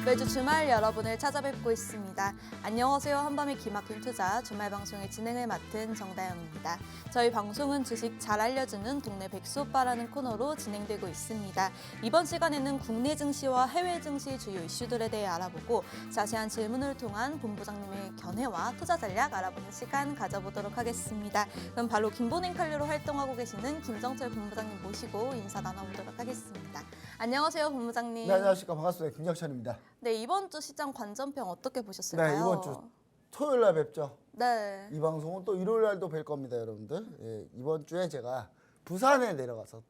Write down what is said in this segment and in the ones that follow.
매주 주말 여러분을 찾아뵙고 있습니다. 안녕하세요. 한밤의 기막힌 투자 주말 방송의 진행을 맡은 정다영입니다. 저희 방송은 주식 잘 알려주는 동네 백수오빠라는 코너로 진행되고 있습니다. 이번 시간에는 국내 증시와 해외 증시 주요 이슈들에 대해 알아보고 자세한 질문을 통한 본부장님의 견해와 투자 전략 알아보는 시간 가져보도록 하겠습니다. 그럼 바로 김보냉칼류로 활동하고 계시는 김정철 본부장님 모시고 인사 나눠보도록 하겠습니다. 안녕하세요, 본부장님. 네, 안녕하십니까. 반갑습니다. 김정철입니다. 네, 이번 주 시장 관전평 어떻게 보셨을까요? 네, 이번 주 토요일 날 뵙죠. 네. 이 방송은 또 일요일 날도 뵐 겁니다, 여러분들. 예, 이번 주에 제가 부산에 내려가서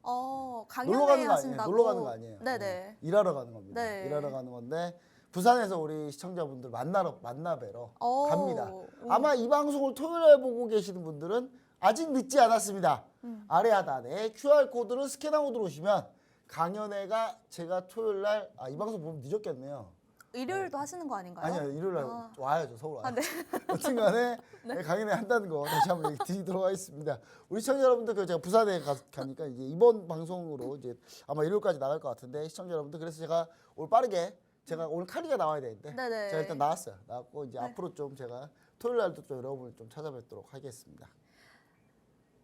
강연회 하신다고. 놀러 가는 거 아니에요. 네네. 일하러 가는 겁니다. 네. 일하러 가는 건데 부산에서 우리 시청자분들 만나 뵈러 갑니다. 아마 이 방송을 토요일 날 보고 계시는 분들은 아직 늦지 않았습니다. 아래 하단에 QR코드를 스캔하고 들어오시면 강연회가 제가 토요일 날 이 방송 보면 늦었겠네요. 일요일도 하시는 거 아닌가요? 아니요, 일요일 날 와야죠. 서울 와야죠. 네. 여튼 간에 강연회 한다는 거 다시 한번 얘기 드리도록 하겠습니다. 우리 시청자 여러분들, 제가 부산에 가니까 이제 이번 방송으로 이제 아마 일요일까지 나갈 것 같은데, 시청자 여러분들, 그래서 제가 오늘 빠르게 제가 오늘 칼리가 나와야 되는데 네네. 제가 일단 나왔어요. 나왔고 이제 앞으로 좀 제가 토요일 날도 좀 여러분을 좀 찾아뵙도록 하겠습니다.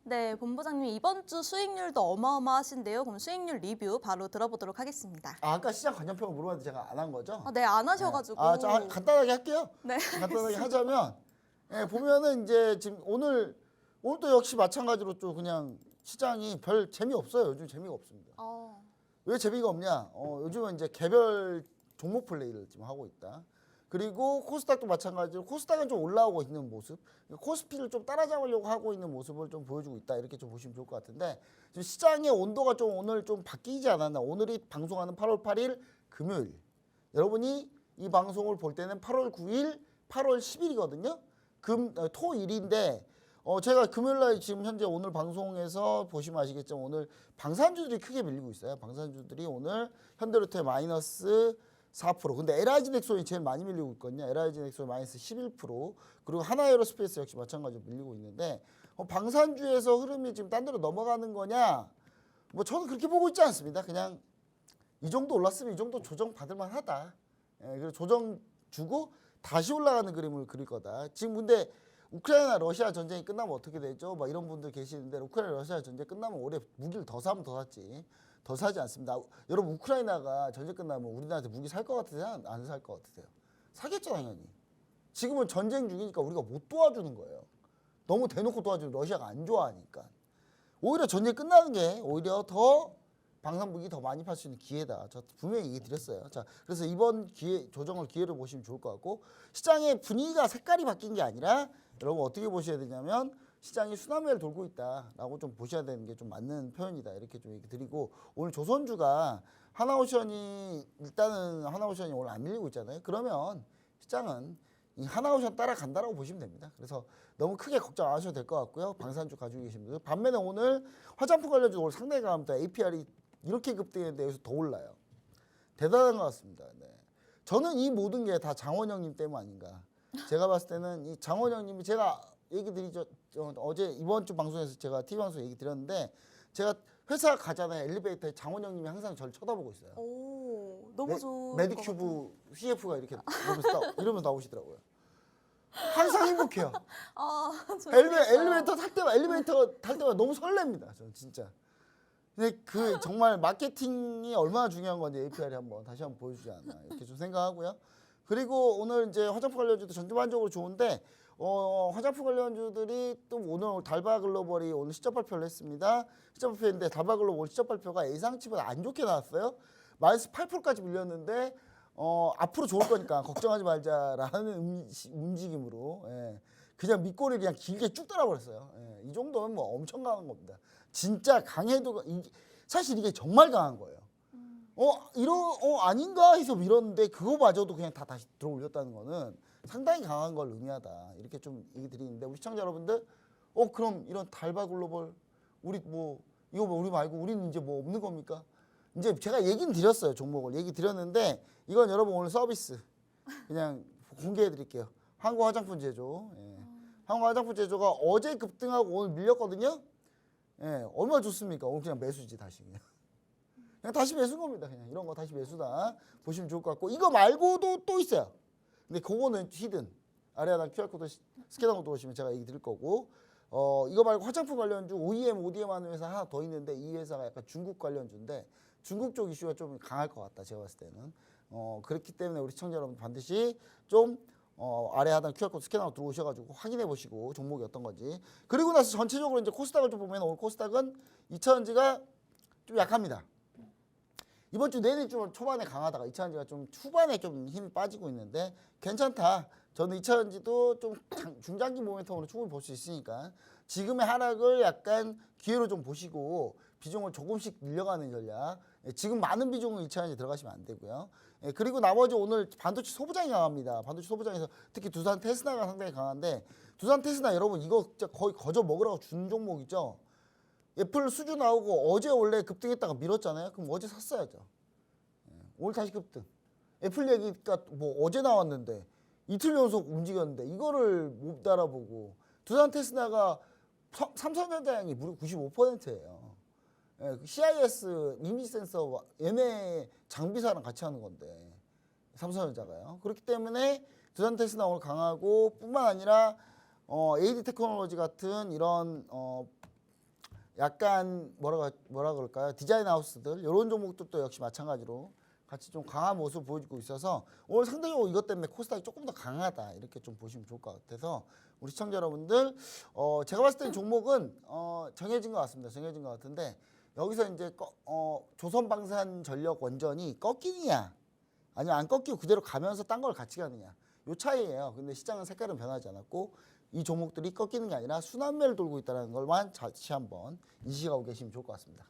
네, 본부장님 이번 주 수익률도 어마어마하신데요. 그럼 수익률 리뷰 바로 들어보도록 하겠습니다. 아까 시장 관전평을 물어봤는데 제가 안 한 거죠? 네, 안 하셔가지고. 자, 간단하게 할게요. 네. 간단하게 하자면, 보면은 이제 지금 오늘도 역시 마찬가지로 좀 그냥 시장이 별 재미없어요. 요즘 재미가 없습니다. 왜 재미가 없냐? 요즘은 이제 개별 종목 플레이를 지금 하고 있다. 그리고 코스닥도 마찬가지로 코스닥은 좀 올라오고 있는 모습, 코스피를 좀 따라잡으려고 하고 있는 모습을 좀 보여주고 있다, 이렇게 좀 보시면 좋을 것 같은데, 지금 시장의 온도가 좀 오늘 좀 바뀌지 않았나. 오늘이 방송하는 8월 8일 금요일, 여러분이 이 방송을 볼 때는 8월 9일, 8월 10일이거든요. 토일인데 제가 금요일날 지금 현재 오늘 방송에서 보시면 아시겠지만 오늘 방산주들이 크게 밀리고 있어요. 방산주들이 오늘 현대로테 마이너스 4%. 근데 LIG넥손이 제일 많이 밀리고 있거든요. LIG넥손이 마이너스 11%. 그리고 하나에어로스페이스 역시 마찬가지로 밀리고 있는데, 방산주에서 흐름이 지금 딴 데로 넘어가는 거냐? 뭐 저는 그렇게 보고 있지 않습니다. 그냥 이 정도 올랐으면 이 정도 조정 받을 만하다. 그리고 조정 주고 다시 올라가는 그림을 그릴 거다. 지금 근데 우크라이나 러시아 전쟁이 끝나면 어떻게 되죠? 막 이런 분들 계시는데, 우크라이나 러시아 전쟁 끝나면 올해 무기를 더 사면 더 샀지. 더 사지 않습니다. 여러분, 우크라이나가 전쟁 끝나면 우리나라한테 무기 살 것 같으세요? 안 살 것 같으세요? 사겠죠, 당연히. 지금은 전쟁 중이니까 우리가 못 도와주는 거예요. 너무 대놓고 도와주면 러시아가 안 좋아하니까. 오히려 전쟁 끝나는 게 오히려 더 방산무기 더 많이 팔 수 있는 기회다. 저 분명히 얘기 드렸어요. 자, 그래서 이번 조정을 기회로 보시면 좋을 것 같고, 시장의 분위기가 색깔이 바뀐 게 아니라 여러분 어떻게 보셔야 되냐면, 시장이 순환매를 돌고 있다라고 좀 보셔야 되는 게 좀 맞는 표현이다, 이렇게 좀 얘기 드리고, 오늘 조선주가 하나오션이 오늘 안 밀리고 있잖아요. 그러면 시장은 이 하나오션 따라간다라고 보시면 됩니다. 그래서 너무 크게 걱정 안 하셔도 될 것 같고요. 방산주 가지고 계신 분들. 반면에 오늘 화장품 관련주 오늘 상당히 강합니다. APR이 이렇게 급등했는데 여기서 더 올라요. 대단한 것 같습니다. 네. 저는 이 모든 게 다 장원영님 때문 아닌가. 제가 봤을 때는 이 장원영님이, 제가 얘기 드리죠. 어제 이번 주 방송에서 제가 TV 방송 얘기 드렸는데, 제가 회사 가잖아요. 엘리베이터에 장원영님이 항상 저를 쳐다보고 있어요. 너무 좋은 메디큐브 CF가 이렇게 이러면서 나오시더라고요. 항상 행복해요. 엘리베이터 탈 때마다 너무 설렙니다. 저는 진짜. 근데 그 정말 마케팅이 얼마나 중요한 건지 APR이 다시 한번 보여주지 않나, 이렇게 좀 생각하고요. 그리고 오늘 이제 화장품 관련주도 전반적으로 좋은데, 화장품 관련주들이 또 오늘 달바글로벌이 오늘 실적 발표를 했습니다. 실적 발표인데 달바글로벌 실적 발표가 예상치보다 안 좋게 나왔어요. 마이너스 8%까지 밀렸는데, 앞으로 좋을 거니까 걱정하지 말자라는 움직임으로, 그냥 밑꼬리를 그냥 길게 쭉 따라버렸어요. 이 정도면 뭐 엄청 강한 겁니다. 진짜 강해도, 사실 이게 정말 강한 거예요. 아닌가 해서 밀었는데 그거마저도 그냥 다 다시 들어 올렸다는 거는 상당히 강한 걸 의미하다, 이렇게 좀 얘기 드리는데, 우리 시청자 여러분들, 그럼 이런 달바글로벌 이거 우리 말고 우리는 이제 뭐 없는 겁니까? 이제 제가 얘기는 드렸어요. 종목을 얘기 드렸는데, 이건 여러분 오늘 서비스 그냥 공개해 드릴게요. 한국 화장품 제조. 한국 화장품 제조가 어제 급등하고 오늘 밀렸거든요. 얼마나 좋습니까? 오늘 그냥 매수지 다시 그냥. 그냥 다시 매수인 겁니다. 그냥 이런 거 다시 매수다 보시면 좋을 것 같고 이거 말고도 또 있어요. 근데 그거는 히든 아래 하단 QR코드 스캔하고 들어오시면 제가 얘기 드릴 거고 이거 말고 화장품 관련주 OEM, ODM 하는 회사 하나 더 있는데 이 회사가 약간 중국 관련주인데 중국 쪽 이슈가 좀 강할 것 같다 제가 봤을 때는 그렇기 때문에 우리 시청자 여러분 반드시 좀 아래 하단 QR코드 스캔하고 들어오셔가지고 확인해 보시고 종목이 어떤 건지 그리고 나서 전체적으로 이제 코스닥을 좀 보면 오늘 코스닥은 2차전지가 좀 약합니다. 이번 주 내내 좀 초반에 강하다가 2차전지가 좀 후반에 좀 힘이 빠지고 있는데 괜찮다. 저는 2차전지도 좀 중장기 모멘텀으로 충분히 볼 수 있으니까 지금의 하락을 약간 기회로 좀 보시고 비중을 조금씩 늘려가는 전략. 지금 많은 비중은 2차전지 들어가시면 안 되고요. 그리고 나머지 오늘 반도체 소부장이 강합니다. 반도체 소부장에서 특히 두산 테스나가 상당히 강한데 두산 테스나 여러분 이거 진짜 거의 거저 먹으라고 준 종목이죠. 애플 수주 나오고 어제 원래 급등했다가 밀었잖아요. 그럼 어제 샀어야죠. 오늘 다시 급등. 애플 얘기가 뭐 어제 나왔는데 이틀 연속 움직였는데 이거를 못 알아보고 두산 테스나가 삼성전자 양이 무려 95%예요. CIS 이미지 센서 얘네 장비사랑 같이 하는 건데 삼성전자가요. 그렇기 때문에 두산 테스나 오늘 강하고 뿐만 아니라 AD 테크놀로지 같은 이런 약간 뭐라 그럴까요? 디자인 하우스들 이런 종목들도 역시 마찬가지로 같이 좀 강한 모습을 보여주고 있어서 오늘 상대적으로 이것 때문에 코스닥이 조금 더 강하다 이렇게 좀 보시면 좋을 것 같아서 우리 시청자 여러분들 제가 봤을 때는 종목은 정해진 것 같습니다. 정해진 것 같은데 여기서 이제 조선방산전력 원전이 꺾이느냐 아니면 안 꺾이고 그대로 가면서 딴 걸 같이 가느냐 요 차이예요. 근데 시장은 색깔은 변하지 않았고 이 종목들이 꺾이는 게 아니라 순환매를 돌고 있다는 걸만 다시 한번 인식하고 계시면 좋을 것 같습니다.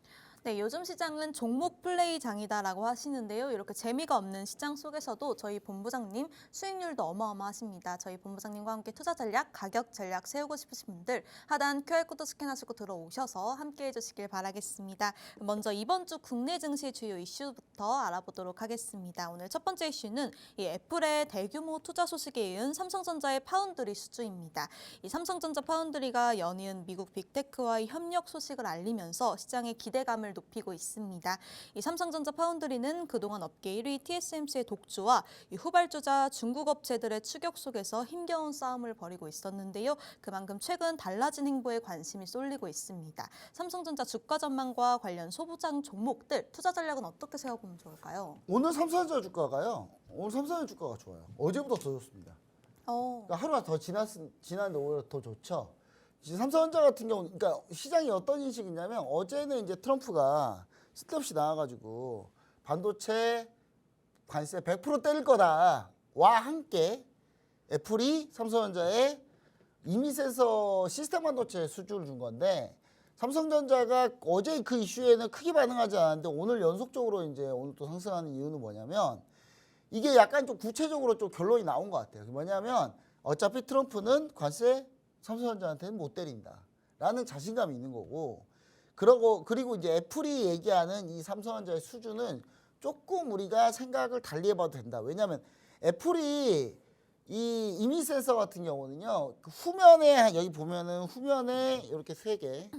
네, 요즘 시장은 종목 플레이장이다라고 하시는데요. 이렇게 재미가 없는 시장 속에서도 저희 본부장님 수익률도 어마어마하십니다. 저희 본부장님과 함께 투자 전략, 가격 전략 세우고 싶으신 분들 하단 QR코드 스캔하시고 들어오셔서 함께 해주시길 바라겠습니다. 먼저 이번 주 국내 증시 주요 이슈부터 알아보도록 하겠습니다. 오늘 첫 번째 이슈는 이 애플의 대규모 투자 소식에 이은 삼성전자의 파운드리 수주입니다. 이 삼성전자 파운드리가 연이은 미국 빅테크와의 협력 소식을 알리면서 시장의 기대감을 높이고 있습니다. 이 삼성전자 파운드리는 그동안 업계 1위 TSMC의 독주와 이 후발주자 중국 업체들의 추격 속에서 힘겨운 싸움을 벌이고 있었는데요. 그만큼 최근 달라진 행보에 관심이 쏠리고 있습니다. 삼성전자 주가 전망과 관련 소부장 종목들 투자 전략은 어떻게 세워보면 좋을까요? 오늘 삼성전자 주가가요. 오늘 삼성전자 주가가 좋아요. 어제보다 더 좋습니다. 그러니까 하루가 더 지났는데 오히려 더 좋죠. 삼성전자 같은 경우는 그러니까 시장이 어떤 인식이냐면 어제는 이제 트럼프가 쓸데없이 나와가지고 반도체 관세 100% 때릴 거다와 함께 애플이 삼성전자에 이미 센서 시스템 반도체 수주를 준 건데 삼성전자가 어제 그 이슈에는 크게 반응하지 않았는데 오늘 연속적으로 이제 오늘 또 상승하는 이유는 뭐냐면 이게 약간 좀 구체적으로 좀 결론이 나온 것 같아요. 뭐냐면 어차피 트럼프는 관세 삼성전자한테는 못 때린다라는 자신감이 있는 거고 그리고 이제 애플이 얘기하는 이 삼성전자의 수준은 조금 우리가 생각을 달리 해봐도 된다. 왜냐하면 애플이 이 이미지 센서 같은 경우는요. 그 후면에 여기 보면은 후면에 이렇게 3개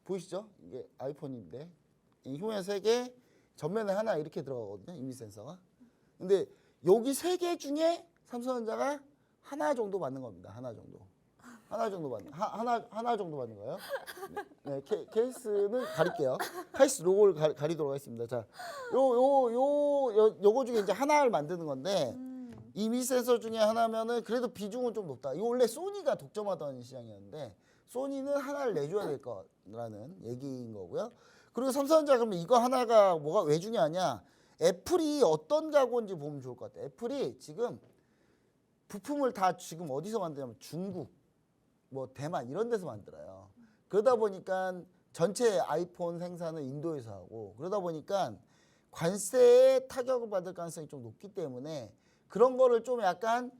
보이시죠? 이게 아이폰인데 이 후면에 3개 전면에 하나 이렇게 들어가거든요. 이미지 센서가. 근데 여기 3개 중에 삼성전자가 하나 정도 맞는 겁니다. 하나 정도 받는 거예요. 네, 케이스는 가릴게요. 케이스 로고를 가리도록 하겠습니다. 자, 요거 중에 이제 하나를 만드는 건데 이미 센서 중에 하나면은 그래도 비중은 좀 높다. 이거 원래 소니가 독점하던 시장이었는데 소니는 하나를 내줘야 될 거라는 얘기인 거고요. 그리고 삼성전자 그러면 이거 하나가 뭐가 왜 중요하냐? 애플이 어떤 가구인지 보면 좋을 것 같아요. 애플이 지금 부품을 다 지금 어디서 만드냐면 중국, 뭐 대만 이런 데서 만들어요. 그러다 보니까 전체 아이폰 생산은 인도에서 하고 그러다 보니까 관세에 타격을 받을 가능성이 좀 높기 때문에 그런 거를 좀 약간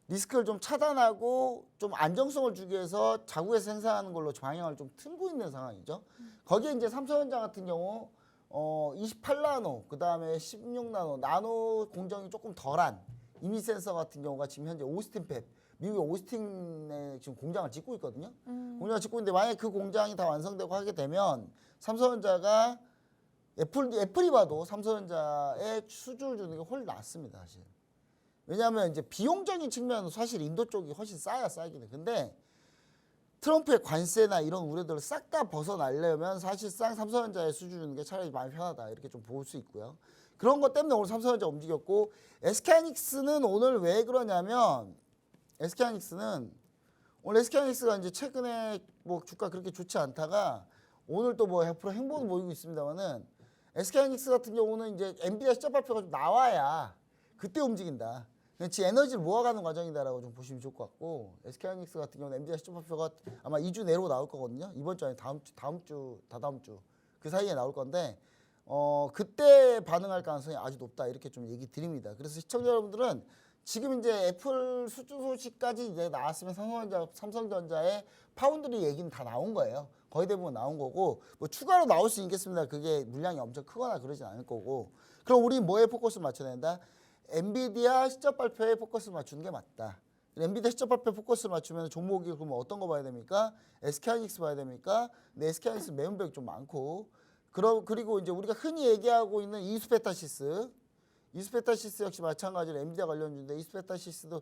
리스크를 좀 차단하고 좀 안정성을 주기 위해서 자국에서 생산하는 걸로 방향을 좀 틀고 있는 상황이죠. 거기에 이제 삼성전자 같은 경우 28나노 그다음에 16나노 나노 공정이 조금 덜한 이미지 센서 같은 경우가 지금 현재 오스틴 팹 미국의 오스틴에 지금 공장을 짓고 있거든요. 공장을 짓고 있는데 만약에 그 공장이 다 완성되고 하게 되면 삼성전자가 애플이 봐도 삼성전자에 수주를 주는 게 훨씬 낫습니다, 사실. 왜냐하면 이제 비용적인 측면은 사실 인도 쪽이 훨씬 싸긴 해. 근데 트럼프의 관세나 이런 우려들을 싹 다 벗어나려면 사실상 삼성전자에 수주 주는 게 차라리 마음이 편하다 이렇게 좀 볼 수 있고요. 그런 것 때문에 오늘 삼성전자 움직였고 SK하이닉스는 오늘 왜 그러냐면 오늘 SK하이닉스가 이제 최근에 뭐 주가 그렇게 좋지 않다가 오늘 또 뭐 앞으로 행보는 보이고 있습니다만은 SK하이닉스 같은 경우는 이제 엔비디아 시작 발표가 좀 나와야 그때 움직인다. 지 에너지를 모아가는 과정이다라고 좀 보시면 좋을 것 같고 SK하이닉스 같은 경우는 엔비디아 시작 발표가 아마 2주 내로 나올 거거든요. 이번 주 아니 다다음 주 그 사이에 나올 건데 그때 반응할 가능성이 아주 높다 이렇게 좀 얘기 드립니다. 그래서 시청자 여러분들은 지금 이제 애플 수주 소식까지 이제 나왔으면 삼성전자의 파운드리 얘기는 다 나온 거예요. 거의 대부분 나온 거고 뭐 추가로 나올 수 있겠습니다. 그게 물량이 엄청 크거나 그러진 않을 거고. 그럼 우리 뭐에 포커스를 맞춰야 된다? 엔비디아 시작 발표에 포커스를 맞추는 게 맞다. 엔비디아 시작 발표 포커스를 맞추면 종목이 그러면 어떤 거 봐야 됩니까? SK하이닉스 봐야 됩니까? 근데 SK하이닉스 매운벽이 좀 많고 그리고 이제 우리가 흔히 얘기하고 있는 이스페타시스 역시 마찬가지로 엔비디아 관련주인데 이스페타시스도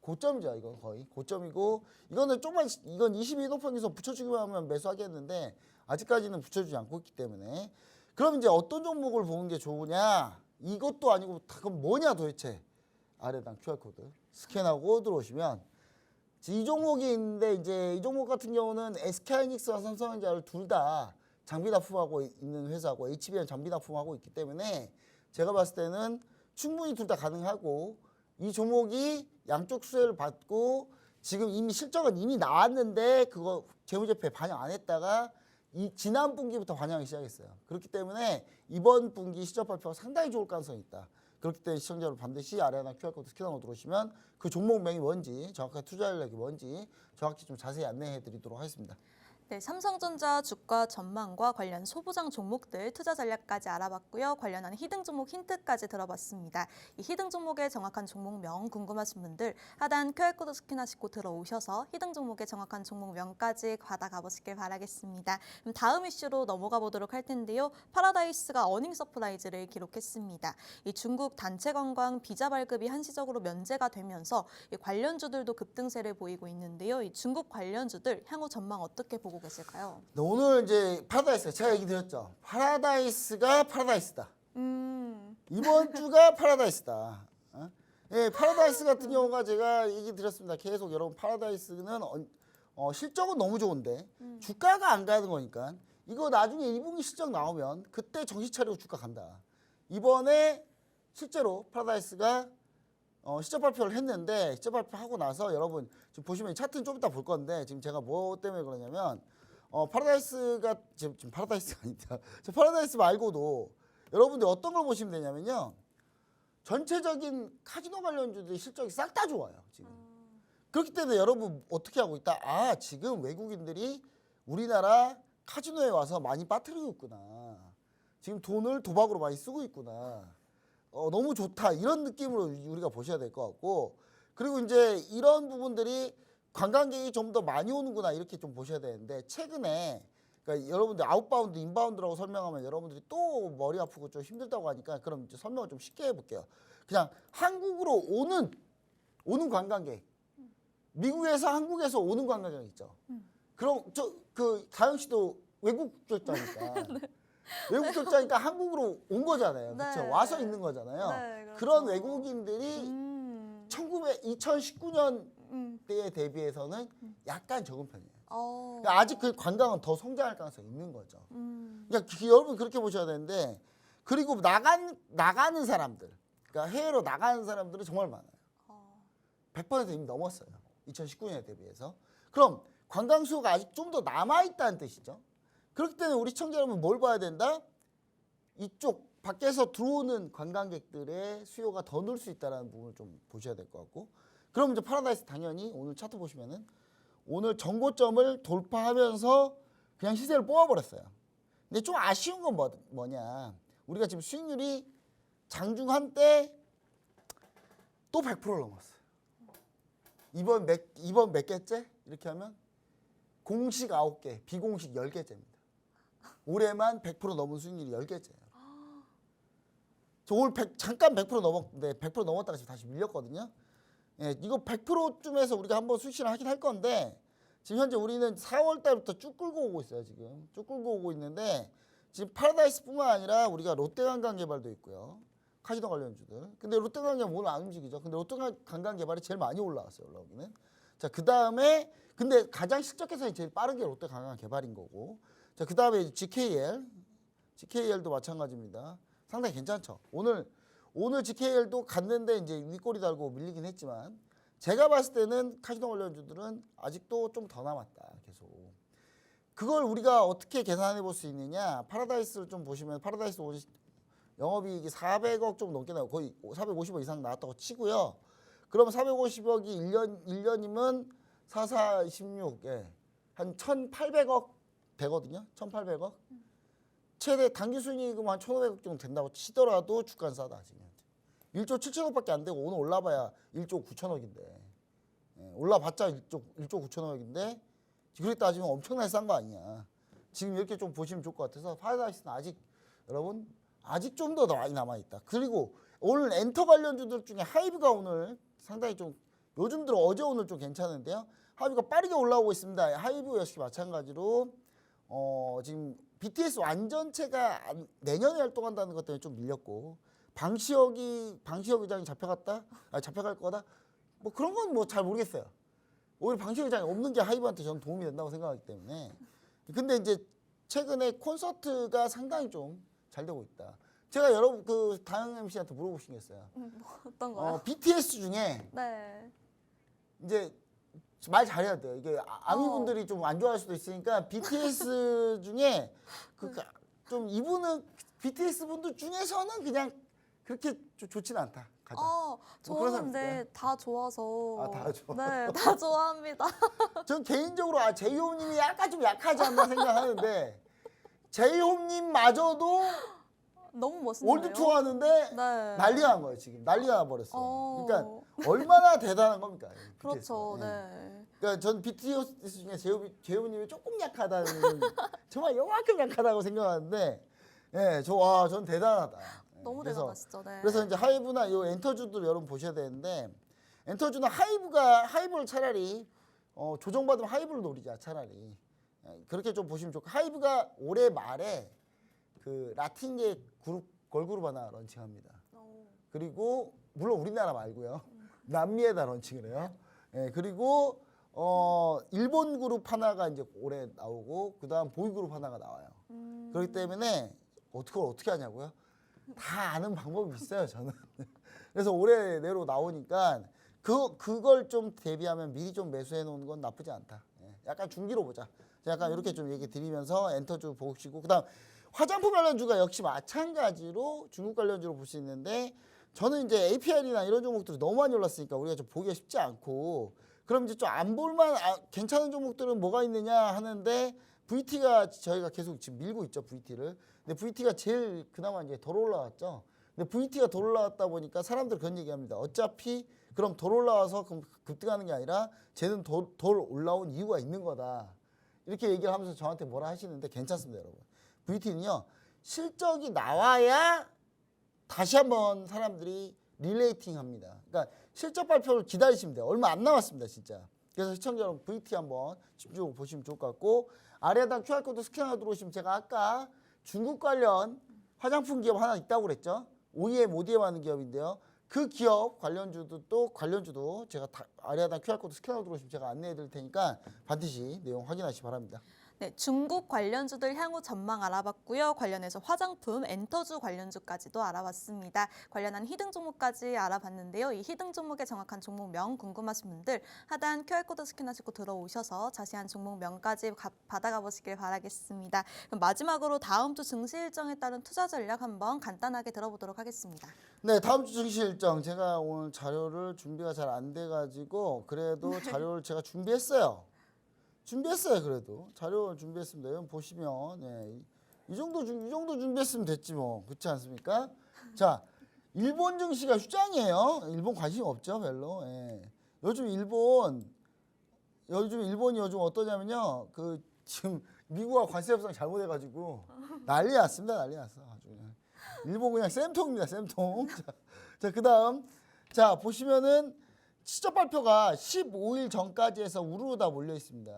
고점이죠. 이건 거의 고점이고 이건 22도평에서 붙여주기만 하면 매수하겠는데 아직까지는 붙여주지 않고 있기 때문에 그럼 이제 어떤 종목을 보는 게 좋으냐? 이것도 아니고 그럼 뭐냐 도대체? 아래당 QR코드 스캔하고 들어오시면 이 종목이 있는데 이제 이 종목 같은 경우는 SK하이닉스와 삼성전자를 둘 다 장비 납품하고 있는 회사고 HBM 장비 납품하고 있기 때문에 제가 봤을 때는 충분히 둘 다 가능하고 이 종목이 양쪽 수혜를 받고 지금 이미 실적은 이미 나왔는데 그거 재무제표에 반영 안 했다가 이 지난 분기부터 반영하기 시작했어요. 그렇기 때문에 이번 분기 실적 발표가 상당히 좋을 가능성이 있다. 그렇기 때문에 시청자 여러분 반드시 아래 하나 QR코드 스캔하고 들어오시면 그 종목명이 뭔지 정확하게 투자 전략이 뭔지 정확히 좀 자세히 안내해 드리도록 하겠습니다. 네, 삼성전자 주가 전망과 관련 소부장 종목들 투자 전략까지 알아봤고요. 관련한 히든 종목 힌트까지 들어봤습니다. 이 히든 종목의 정확한 종목명 궁금하신 분들 하단 QR코드 스캔하시고 들어오셔서 히든 종목의 정확한 종목명까지 받아가 보시길 바라겠습니다. 그럼 다음 이슈로 넘어가 보도록 할 텐데요. 파라다이스가 어닝 서프라이즈를 기록했습니다. 이 중국 단체 관광 비자 발급이 한시적으로 면제가 되면서 이 관련주들도 급등세를 보이고 있는데요. 이 중국 관련주들 향후 전망 어떻게 보고 계실까요? 네, 오늘 이제 파라다이스가 제가 얘기 드렸죠. 파라다이스가 파라다이스다. 이번 주가 파라다이스다. 예, 파라다이스 같은 경우가 제가 얘기 드렸습니다. 계속 여러분 파라다이스는 실적은 너무 좋은데 주가가 안 가는 거니까 이거 나중에 1분기 실적 나오면 그때 정신 차리고 주가 간다. 이번에 실제로 파라다이스가 시적 발표를 했는데 시적 발표하고 나서 여러분 지금 보시면 차트는 좀 이따 볼 건데 지금 제가 뭐 때문에 그러냐면 파라다이스가 지금 파라다이스가 아니다. 파라다이스 말고도 여러분들 어떤 걸 보시면 되냐면요. 전체적인 카지노 관련주들이 실적이 싹 다 좋아요. 지금. 그렇기 때문에 여러분 어떻게 하고 있다? 아 지금 외국인들이 우리나라 카지노에 와서 많이 빠뜨리고 있구나. 지금 돈을 도박으로 많이 쓰고 있구나. 너무 좋다 이런 느낌으로 우리가 보셔야 될 것 같고 그리고 이제 이런 부분들이 관광객이 좀 더 많이 오는구나 이렇게 좀 보셔야 되는데 최근에 그러니까 여러분들 아웃바운드 인바운드라고 설명하면 여러분들이 또 머리 아프고 좀 힘들다고 하니까 그럼 이제 설명을 좀 쉽게 해볼게요. 그냥 한국으로 오는 관광객 미국에서 한국에서 오는 관광객 있죠. 그럼 그 다영 씨도 외국 결자니까 네. 외국 결자니까 한국으로 온 거잖아요. 네. 그렇죠? 와서 있는 거잖아요. 네, 그렇죠. 그런 외국인들이 2019년대에 대비해서는 약간 적은 편이에요. 그러니까 아직 그 관광은 더 성장할 가능성이 있는 거죠. 그러니까 여러분 그렇게 보셔야 되는데 그리고 나가는 사람들, 그러니까 해외로 나가는 사람들은 정말 많아요. 100% 이미 넘었어요. 2019년에 대비해서. 그럼 관광 수요가 아직 좀 더 남아있다는 뜻이죠. 그렇기 때문에 우리 시청자 여러분 뭘 봐야 된다? 이쪽 밖에서 들어오는 관광객들의 수요가 더 늘 수 있다는 부분을 좀 보셔야 될 것 같고 그럼 이제 파라다이스 당연히 오늘 차트 보시면은 오늘 전고점을 돌파하면서 그냥 시세를 뽑아버렸어요. 근데 좀 아쉬운 건 뭐냐 우리가 지금 수익률이 장중 한때 또 100%를 넘었어요. 이번 몇 개째? 이렇게 하면 공식 9개, 비공식 10개째입니다. 올해만 100% 넘은 수익률이 10개째예요. 저 올 잠깐 100% 넘었는데 100% 넘었다가 지금 다시 밀렸거든요. 예, 이거 100%쯤에서 우리가 한번 수익 실현 하긴 할 건데 지금 현재 우리는 4월 달부터 쭉 끌고 오고 있어요. 지금 쭉 끌고 오고 있는데 지금 파라다이스뿐만 아니라 우리가 롯데관광개발도 있고요. 카지노 관련주들. 근데 롯데관광개발 오늘 안 움직이죠. 근데 롯데관광개발이 제일 많이 올라왔어요. 올라오기는. 자, 그 다음에 근데 가장 실적 개선이 제일 빠른 게 롯데관광개발인 거고. 자, 그 다음에 GKL도 마찬가지입니다. 상당히 괜찮죠. 오늘 GKL도 갔는데 이제 윗꼬리 달고 밀리긴 했지만 제가 봤을 때는 카지노 관련주들은 아직도 좀 더 남았다. 계속. 그걸 우리가 어떻게 계산해 볼 수 있느냐. 파라다이스를 좀 보시면 파라다이스 영업이익이 400억 좀 넘게 나오고 거의 450억 이상 나왔다고 치고요. 그러면 450억이 1년이면 4426, 예. 한 1,800억 되거든요. 1,800억. 최대 당기 순이익은 한 1,500억 정도 된다고 치더라도 주가는 싸다 지금. 1조 7천억밖에 안 되고 오늘 올라봐야 1조 9천억인데 올라봤자 1조 9천억인데 그렇게 따지면 엄청나게 싼 거 아니냐. 지금 이렇게 좀 보시면 좋을 것 같아서 파라다이스는 아직 여러분 아직 좀 더 많이 남아있다. 그리고 오늘 엔터 관련주들 중에 하이브가 오늘 상당히 좀 요즘 들어 어제 오늘 좀 괜찮은데요. 하이브가 빠르게 올라오고 있습니다. 하이브 역시 마찬가지로 지금 BTS 완전체가 내년에 활동한다는 것 때문에 좀 밀렸고 방시혁 의장이 잡혀갈 거다. 뭐 그런 건 뭐 잘 모르겠어요. 오히려 방시혁 의장이 없는 게 하이브한테 저는 도움이 된다고 생각하기 때문에. 근데 이제 최근에 콘서트가 상당히 좀 잘 되고 있다. 제가 여러분 그 다영 MC한테 물어보신 게 있어요. 뭐 어떤 거요? BTS 중에 네. 이제 말 잘해야 돼요. 이게 아미분들이 좀 안 좋아할 수도 있으니까 BTS 중에 좀 이분은 BTS 분들 중에서는 그냥 그렇게 좋지는 않다. 가자. 뭐 그런 사람 저는 있을까요? 근데 다 좋아서. 다 좋아. 네, 다 좋아합니다. 전 개인적으로 제이홉님이 약간 좀 약하지 않나 생각하는데 제이홉님마저도 너무 멋있네요. 월드 투어 하는데 네. 난리가 난 거예요. 지금 난리가 나 버렸어요. 어. 그러니까 얼마나 대단한 겁니까? 그렇죠. BTS 가. 네. 그러니까 전 BTS 중에 제이홉님이 조금 약하다는 정말 요만큼 약하다고 생각하는데, 예, 전 대단하다. 예, 너무 그래서, 대단하시죠. 네. 그래서 이제 하이브나 요 엔터주들 여러분 보셔야 되는데, 엔터주는 하이브를 차라리 조정받으면 하이브를 노리자 차라리. 예, 그렇게 좀 보시면 좋고 하이브가 올해 말에 그 라틴계 걸그룹 하나 런칭합니다. 그리고 물론 우리나라 말고요. 남미에다 런칭을 해요. 예, 그리고 일본 그룹 하나가 이제 올해 나오고 그다음 보이 그룹 하나가 나와요. 그렇기 때문에 어떻게 하냐고요? 다 아는 방법이 있어요, 저는. 그래서 올해 내로 나오니까 그걸 좀 대비하면 미리 좀 매수해 놓는 건 나쁘지 않다. 예, 약간 중기로 보자. 약간 이렇게 좀 얘기 드리면서 엔터주 보시고 그다음 화장품 관련주가 역시 마찬가지로 중국 관련주로 볼 수 있는데 저는 이제 APR이나 이런 종목들이 너무 많이 올랐으니까 우리가 좀 보기가 쉽지 않고 그럼 이제 좀 안 볼만 괜찮은 종목들은 뭐가 있느냐 하는데 VT가 저희가 계속 지금 밀고 있죠, VT를. 근데 VT가 제일 그나마 이제 덜 올라왔죠. 근데 VT가 덜 올라왔다 보니까 사람들 그런 얘기합니다. 어차피 그럼 덜 올라와서 그럼 급등하는 게 아니라 쟤는 덜 올라온 이유가 있는 거다. 이렇게 얘기를 하면서 저한테 뭐라 하시는데 괜찮습니다, 여러분. VT는요, 실적이 나와야 다시 한번 사람들이 릴레이팅 합니다. 그러니까 실적 발표를 기다리시면 돼요. 얼마 안 남았습니다, 진짜. 그래서 시청자 여러분 VT 한번 집중적으로 보시면 좋을 것 같고 아래에다 QR코드 스캔하러 들어오시면 제가 아까 중국 관련 화장품 기업 하나 있다고 그랬죠. OEM 하는 기업인데요. 그 기업 관련주도 제가 아래에다 QR코드 스캔하러 들어오시면 제가 안내해 드릴 테니까 반드시 내용 확인하시기 바랍니다. 네, 중국 관련주들 향후 전망 알아봤고요. 관련해서 화장품, 엔터주 관련주까지도 알아봤습니다. 관련한 히든 종목까지 알아봤는데요. 이 히든 종목의 정확한 종목명 궁금하신 분들 하단 QR코드 스캔하시고 들어오셔서 자세한 종목명까지 받아가 보시길 바라겠습니다. 그럼 마지막으로 다음 주 증시 일정에 따른 투자 전략 한번 간단하게 들어보도록 하겠습니다. 네, 다음 주 증시 일정 제가 오늘 자료를 준비가 잘 안 돼가지고 그래도 자료를 제가 준비했어요. 그래도 자료를 준비했습니다. 여러분 보시면 이 정도 준비했으면 됐지 뭐 그렇지 않습니까? 자, 일본 증시가 휴장이에요. 일본 관심 없죠 별로. 요즘 일본이 어떠냐면요. 그 지금 미국과 관세 협상 잘못해가지고 난리 났습니다. 난리 났어. 아주 그냥. 일본 그냥 쌤통입니다. 쌤통. 자, 그다음 자 보시면은 시적 발표가 15일 전까지 해서 우르르 다 몰려 있습니다.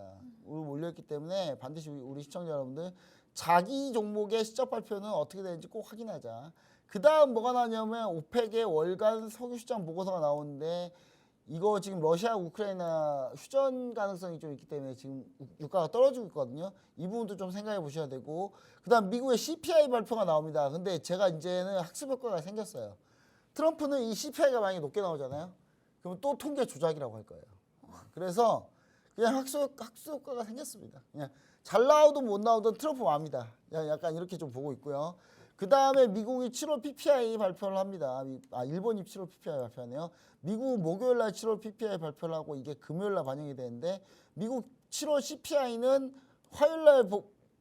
우르르 몰려있기 때문에 반드시 우리 시청자 여러분들 자기 종목의 시적 발표는 어떻게 되는지 꼭 확인하자. 그 다음 뭐가 나오냐면 오펙의 월간 석유 시장 보고서가 나오는데 이거 지금 러시아 우크라이나 휴전 가능성이 좀 있기 때문에 지금 유가가 떨어지고 있거든요. 이 부분도 좀 생각해 보셔야 되고 그 다음 미국의 CPI 발표가 나옵니다. 근데 제가 이제는 학습 효과가 생겼어요. 트럼프는 이 CPI가 만약에 높게 나오잖아요. 그럼 또 통계 조작이라고 할 거예요. 그래서 그냥 학습 효과가 생겼습니다. 그냥 잘 나오든 못 나오든 트럼프 맘이다. 약간 이렇게 좀 보고 있고요. 그 다음에 미국이 7월 PPI 발표를 합니다. 일본이 7월 PPI 발표하네요. 미국 목요일날 7월 PPI 발표를 하고 이게 금요일날 반영이 되는데 미국 7월 CPI는 화요일날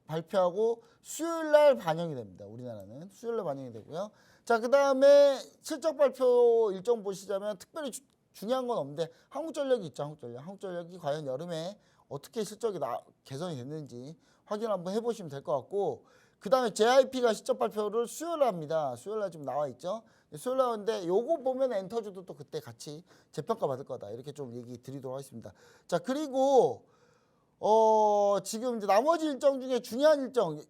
발표하고 수요일날 반영이 됩니다. 우리나라는 수요일날 반영이 되고요. 자, 그 다음에 실적 발표 일정 보시자면 특별히 중요한 건 없는데 한국전력이 있죠. 한국전력이 과연 여름에 어떻게 실적이 개선이 됐는지 확인 한번 해보시면 될 것 같고 그 다음에 JIP가 실적 발표를 수요일에 합니다. 수요일날 지금 나와 있죠. 수요일날 하는데 요거 보면 엔터주도 또 그때 같이 재평가 받을 거다. 이렇게 좀 얘기 드리도록 하겠습니다. 자, 그리고 지금 이제 나머지 일정 중에 중요한 일정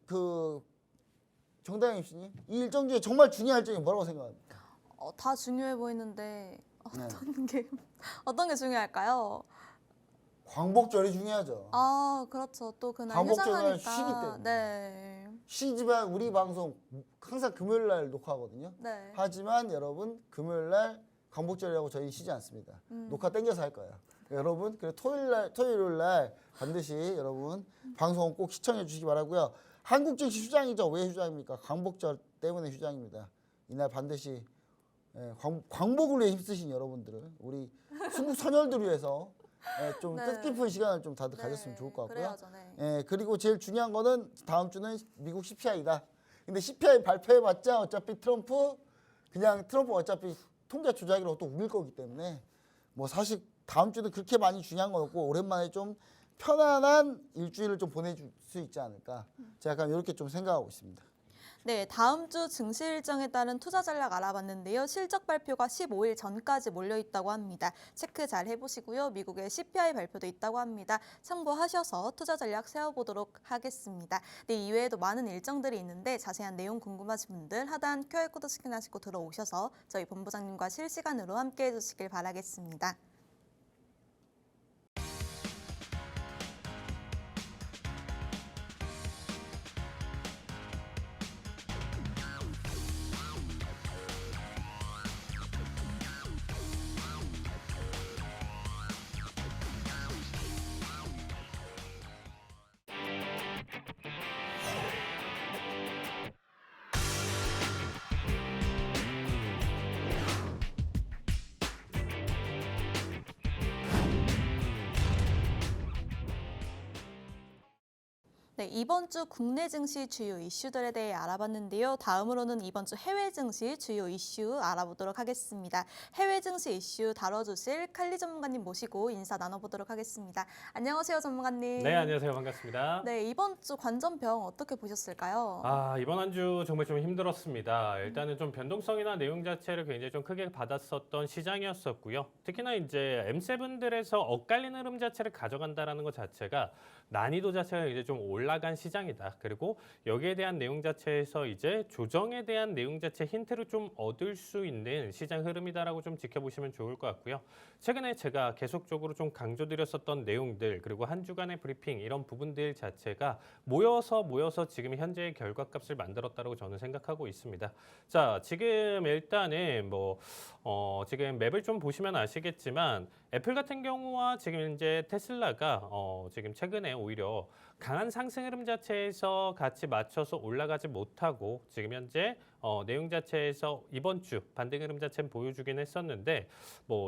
정다영 MC님 이 일정 중에 정말 중요한 일정이 뭐라고 생각합니까? 다 중요해 보이는데 어떤 게 중요할까요? 광복절이 중요하죠. 아, 그렇죠. 또 그날 광복절날 휴장하니까. 쉬기 때문에. 네. 쉬지만 우리 방송 항상 금요일 날 녹화하거든요. 네. 하지만 여러분 금요일 날 광복절이라고 저희 쉬지 않습니다. 녹화 땡겨서 할 거예요. 여러분 그래 토요일 날 반드시 여러분 방송 꼭 시청해 주시기 바라고요. 한국 증시 휴장이죠. 왜 휴장입니까? 광복절 때문에 휴장입니다. 이날 반드시 광복을 위해 힘쓰신 여러분들을 우리 순국 선열들을 위해서 좀 네. 뜻깊은 시간을 좀 다들 네. 가졌으면 좋을 것 같고요. 그래야죠. 네. 그리고 제일 중요한 거는 다음 주는 미국 CPI다. 근데 CPI 발표해봤자 어차피 트럼프 어차피 통계 조작이라고 또 우길 거기 때문에 뭐 사실 다음 주는 그렇게 많이 중요한 건 없고 오랜만에 좀 편안한 일주일을 좀 보내줄 수 있지 않을까. 제가 약간 이렇게 좀 생각하고 있습니다. 네, 다음 주 증시 일정에 따른 투자 전략 알아봤는데요. 실적 발표가 15일 전까지 몰려 있다고 합니다. 체크 잘 해보시고요. 미국의 CPI 발표도 있다고 합니다. 참고하셔서 투자 전략 세워보도록 하겠습니다. 네, 이외에도 많은 일정들이 있는데 자세한 내용 궁금하신 분들 하단 QR코드 스캔하시고 들어오셔서 저희 본부장님과 실시간으로 함께해 주시길 바라겠습니다. 네, 이번 주 국내 증시 주요 이슈들에 대해 알아봤는데요. 다음으로는 이번 주 해외 증시 주요 이슈 알아보도록 하겠습니다. 해외 증시 이슈 다뤄주실 칼리 전문가님 모시고 인사 나눠보도록 하겠습니다. 안녕하세요, 전문가님. 네, 안녕하세요. 반갑습니다. 네, 이번 주 관전평 어떻게 보셨을까요? 이번 한 주 정말 좀 힘들었습니다. 일단은 좀 변동성이나 내용 자체를 굉장히 좀 크게 받았었던 시장이었었고요. 특히나 이제 M7들에서 엇갈리는 흐름 자체를 가져간다라는 것 자체가 난이도 자체가 이제 좀 올라간 시장이다. 그리고 여기에 대한 내용 자체에서 이제 조정에 대한 내용 자체 힌트를 좀 얻을 수 있는 시장 흐름이다라고 좀 지켜보시면 좋을 것 같고요. 최근에 제가 계속적으로 좀 강조드렸었던 내용들 그리고 한 주간의 브리핑 이런 부분들 자체가 모여서 지금 현재의 결과값을 만들었다고 저는 생각하고 있습니다. 자, 지금 일단은 지금 맵을 좀 보시면 아시겠지만 애플 같은 경우와 지금 이제 테슬라가 지금 최근에 오히려 강한 상승 흐름 자체에서 같이 맞춰서 올라가지 못하고 지금 현재 내용 자체에서 이번 주 반등 흐름 자체는 보여주긴 했었는데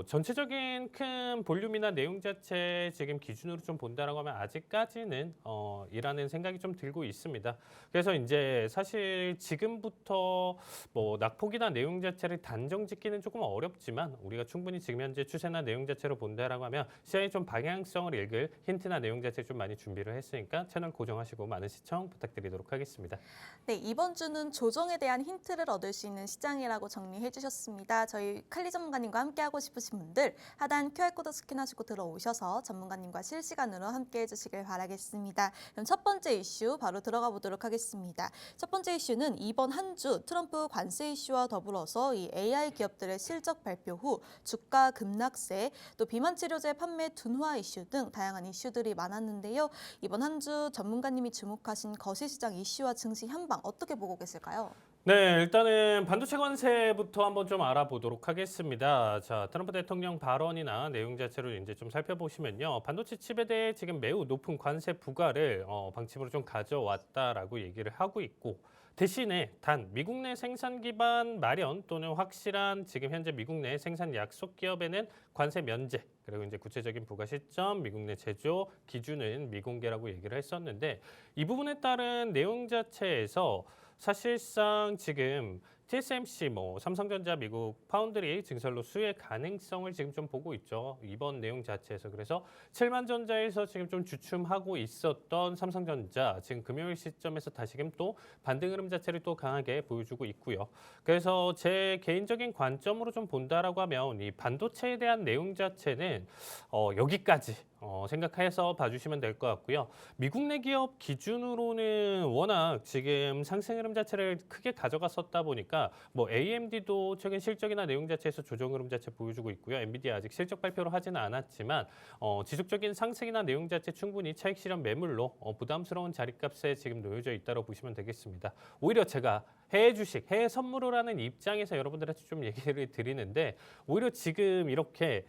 전체적인 큰 볼륨이나 내용 자체 지금 기준으로 좀 본다라고 하면 아직까지는 이라는 생각이 좀 들고 있습니다. 그래서 이제 사실 지금부터 낙폭이나 내용 자체를 단정 짓기는 조금 어렵지만 우리가 충분히 지금 현재 추세나 내용 자체를 자체로 본다라고 하면 시장의 좀 방향성을 읽을 힌트나 내용 자체 좀 많이 준비를 했으니까 채널 고정하시고 많은 시청 부탁드리도록 하겠습니다. 네, 이번 주는 조정에 대한 힌트를 얻을 수 있는 시장이라고 정리해 주셨습니다. 저희 칼리 전문가님과 함께하고 싶으신 분들 하단 QR코드 스캔하시고 들어오셔서 전문가님과 실시간으로 함께해 주시길 바라겠습니다. 그럼 첫 번째 이슈 바로 들어가 보도록 하겠습니다. 첫 번째 이슈는 이번 한 주 트럼프 관세 이슈와 더불어서 이 AI 기업들의 실적 발표 후 주가 급락세, 또 비만 치료제 판매 둔화 이슈 등 다양한 이슈들이 많았는데요. 이번 한 주 전문가님이 주목하신 거시시장 이슈와 증시 현방 어떻게 보고 계실까요? 네, 일단은 반도체 관세부터 한번 좀 알아보도록 하겠습니다. 자, 트럼프 대통령 발언이나 내용 자체를 이제 좀 살펴보시면요. 반도체 칩에 대해 지금 매우 높은 관세 부과를 방침으로 좀 가져왔다라고 얘기를 하고 있고, 대신에 단 미국 내 생산 기반 마련 또는 확실한 지금 현재 미국 내 생산 약속 기업에는 관세 면제, 그리고 이제 구체적인 부과 시점, 미국 내 제조 기준은 미공개라고 얘기를 했었는데, 이 부분에 따른 내용 자체에서 사실상 지금 TSMC, 삼성전자, 미국 파운드리 증설로 수혜 가능성을 지금 좀 보고 있죠. 이번 내용 자체에서. 그래서 7만 전자에서 지금 좀 주춤하고 있었던 삼성전자, 지금 금요일 시점에서 다시금 또 반등 흐름 자체를 또 강하게 보여주고 있고요. 그래서 제 개인적인 관점으로 좀 본다라고 하면 이 반도체에 대한 내용 자체는 여기까지 생각해서 봐주시면 될 것 같고요. 미국 내 기업 기준으로는 워낙 지금 상승 흐름 자체를 크게 가져갔었다 보니까 AMD도 최근 실적이나 내용 자체에서 조정 흐름 자체 보여주고 있고요. 엔비디아 아직 실적 발표를 하지는 않았지만 지속적인 상승이나 내용 자체 충분히 차익 실현 매물로 부담스러운 자리값에 지금 놓여져 있다고 보시면 되겠습니다. 오히려 제가 해외 주식, 해외 선물을 하는 입장에서 여러분들한테 좀 얘기를 드리는데 오히려 지금 이렇게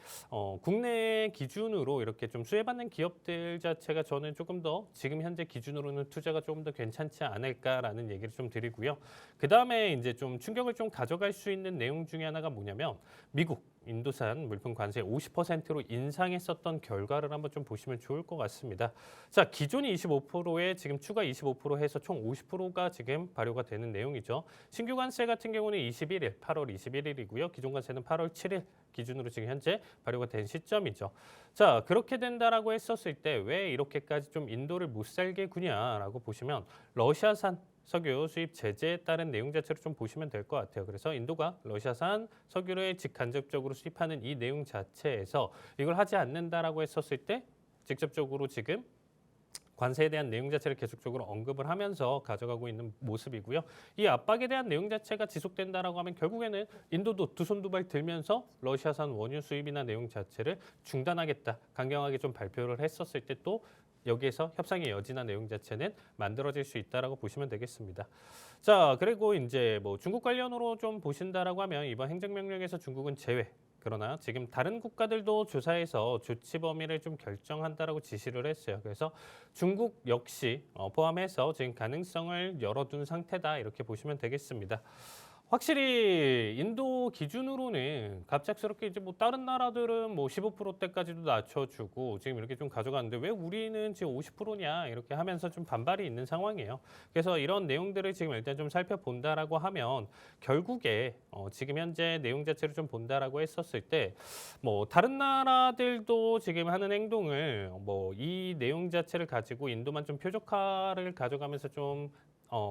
국내 기준으로 이렇게 좀 수혜받는 기업들 자체가 저는 조금 더 지금 현재 기준으로는 투자가 조금 더 괜찮지 않을까라는 얘기를 좀 드리고요. 그 다음에 이제 좀 충격을 좀 가져갈 수 있는 내용 중에 하나가 뭐냐면 미국 인도산 물품 관세 50%로 인상했었던 결과를 한번 좀 보시면 좋을 것 같습니다. 자, 기존이 25%에 지금 추가 25% 해서 총 50%가 지금 발효가 되는 내용이죠. 신규 관세 같은 경우는 21일, 8월 21일이고요. 기존 관세는 8월 7일 기준으로 지금 현재 발효가 된 시점이죠. 자, 그렇게 된다라고 했었을 때 왜 이렇게까지 좀 인도를 못 살게 구냐라고 보시면 러시아산 석유 수입 제재에 따른 내용 자체로 좀 보시면 될 것 같아요. 그래서 인도가 러시아산 석유를 직간접적으로 수입하는 이 내용 자체에서 이걸 하지 않는다라고 했었을 때 직접적으로 지금 관세에 대한 내용 자체를 계속적으로 언급을 하면서 가져가고 있는 모습이고요. 이 압박에 대한 내용 자체가 지속된다라고 하면 결국에는 인도도 두 손 두 발 들면서 러시아산 원유 수입이나 내용 자체를 중단하겠다, 강경하게 좀 발표를 했었을 때 또 여기에서 협상의 여지나 내용 자체는 만들어질 수 있다라고 보시면 되겠습니다. 자, 그리고 이제 중국 관련으로 좀 보신다라고 하면 이번 행정명령에서 중국은 제외. 그러나 지금 다른 국가들도 조사해서 조치 범위를 좀 결정한다라고 지시를 했어요. 그래서 중국 역시 포함해서 지금 가능성을 열어둔 상태다 이렇게 보시면 되겠습니다. 확실히 인도 기준으로는 갑작스럽게 이제 다른 나라들은 15%대까지도 낮춰주고 지금 이렇게 좀 가져가는데 왜 우리는 지금 50%냐 이렇게 하면서 좀 반발이 있는 상황이에요. 그래서 이런 내용들을 지금 일단 좀 살펴본다라고 하면 결국에 지금 현재 내용 자체를 좀 본다라고 했었을 때 다른 나라들도 지금 하는 행동을 이 내용 자체를 가지고 인도만 좀 표적화를 가져가면서 좀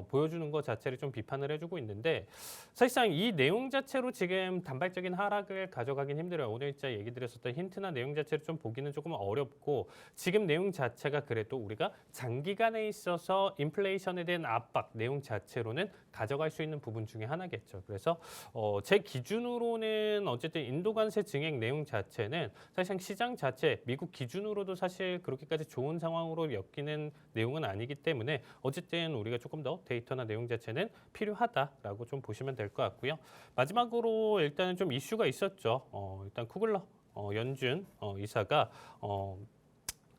보여주는 것 자체를 좀 비판을 해주고 있는데 사실상 이 내용 자체로 지금 단발적인 하락을 가져가긴 힘들어요. 오늘 진짜 얘기 드렸었던 힌트나 내용 자체를 좀 보기는 조금 어렵고 지금 내용 자체가 그래도 우리가 장기간에 있어서 인플레이션에 대한 압박 내용 자체로는 가져갈 수 있는 부분 중에 하나겠죠. 그래서 제 기준으로는 어쨌든 인도 관세 증액 내용 자체는 사실상 시장 자체 미국 기준으로도 사실 그렇게까지 좋은 상황으로 엮이는 내용은 아니기 때문에 어쨌든 우리가 조금 더 데이터나 내용 자체는 필요하다라고 좀 보시면 될 것 같고요. 마지막으로 일단은 좀 이슈가 있었죠. 일단 쿠글러 연준 이사가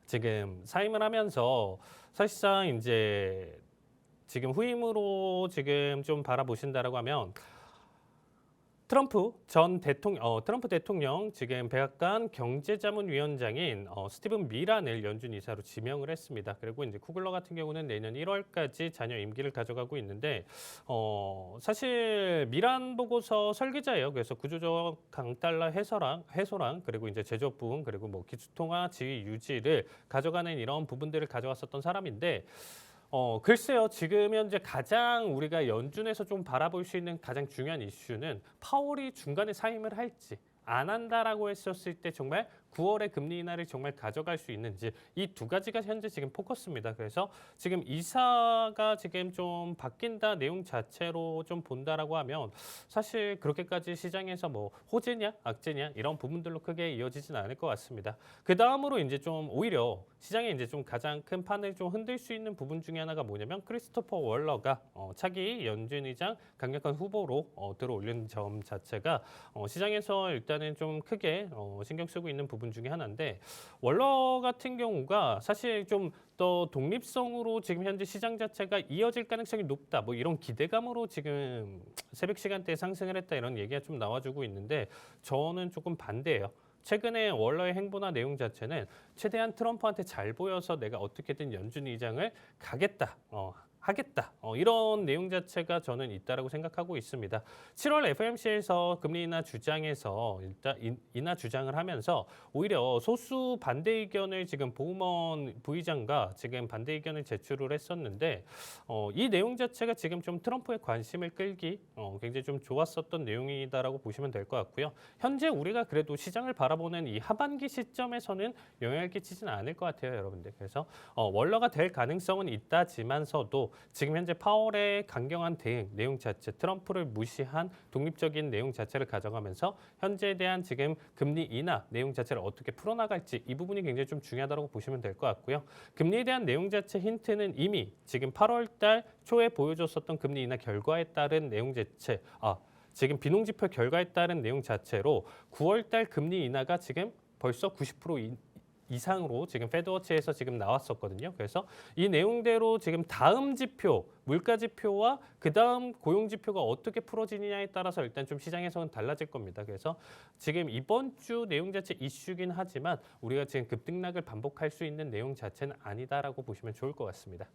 지금 사임을 하면서 사실상 이제 지금 후임으로 지금 좀 바라보신다라고 하면 트럼프 대통령 지금 백악관 경제자문위원장인 스티븐 미란을 연준 이사로 지명을 했습니다. 그리고 이제 쿠글러 같은 경우는 내년 1월까지 잔여 임기를 가져가고 있는데 사실 미란 보고서 설계자예요. 그래서 구조적 강달러 해소랑 그리고 이제 제조업 부분 그리고 뭐 기술통화 지위 유지를 가져가는 이런 부분들을 가져왔었던 사람인데 글쎄요. 지금 현재 가장 우리가 연준에서 좀 바라볼 수 있는 가장 중요한 이슈는 파월이 중간에 사임을 할지 안 한다라고 했었을 때 정말 9월에 금리 인하를 정말 가져갈 수 있는지 이 두 가지가 현재 지금 포커스입니다. 그래서 지금 이사가 지금 좀 바뀐다 내용 자체로 좀 본다라고 하면 사실 그렇게까지 시장에서 뭐 호재냐 악재냐 이런 부분들로 크게 이어지진 않을 것 같습니다. 그 다음으로 이제 좀 오히려 시장에 이제 좀 가장 큰 판을 좀 흔들 수 있는 부분 중에 하나가 뭐냐면 크리스토퍼 월러가 차기 연준 의장 강력한 후보로 들어올린 점 자체가 시장에서 일단은 좀 크게 신경 쓰고 있는 부분 중에 하나인데 월러 같은 경우가 사실 좀 더 독립성으로 지금 현재 시장 자체가 이어질 가능성이 높다. 뭐 이런 기대감으로 지금 새벽 시간대에 상승을 했다 이런 얘기가 좀 나와주고 있는데 저는 조금 반대예요. 최근에 월러의 행보나 내용 자체는 최대한 트럼프한테 잘 보여서 내가 어떻게든 연준 의장을 하겠다. 이런 내용 자체가 저는 있다라고 생각하고 있습니다. 7월 FOMC에서 금리 인하 주장에서 일단 인하 주장을 하면서 오히려 소수 반대 의견을 지금 보우먼 부의장과 지금 반대 의견을 제출을 했었는데 이 내용 자체가 지금 좀 트럼프의 관심을 끌기 굉장히 좀 좋았었던 내용이다라고 보시면 될 것 같고요. 현재 우리가 그래도 시장을 바라보는 이 하반기 시점에서는 영향을 끼치지는 않을 것 같아요, 여러분들. 그래서 월러가 될 가능성은 있다지만서도 지금 현재 파월의 강경한 대응 내용 자체, 트럼프를 무시한 독립적인 내용 자체를 가져가면서 현재에 대한 지금 금리 인하 내용 자체를 어떻게 풀어나갈지 이 부분이 굉장히 좀 중요하다고 보시면 될 것 같고요. 금리에 대한 내용 자체 힌트는 이미 지금 8월 달 초에 보여줬었던 금리 인하 결과에 따른 내용 자체, 지금 비농지표 결과에 따른 내용 자체로 9월 달 금리 인하가 지금 벌써 90% 이상으로 지금 페드워치에서 지금 나왔었거든요. 그래서 이 내용대로 지금 다음 지표, 물가 지표와 그 다음 고용 지표가 어떻게 풀어지느냐에 따라서 일단 좀 시장에서는 달라질 겁니다. 그래서 지금 이번 주 내용 자체 이슈긴 하지만 우리가 지금 급등락을 반복할 수 있는 내용 자체는 아니다라고 보시면 좋을 것 같습니다.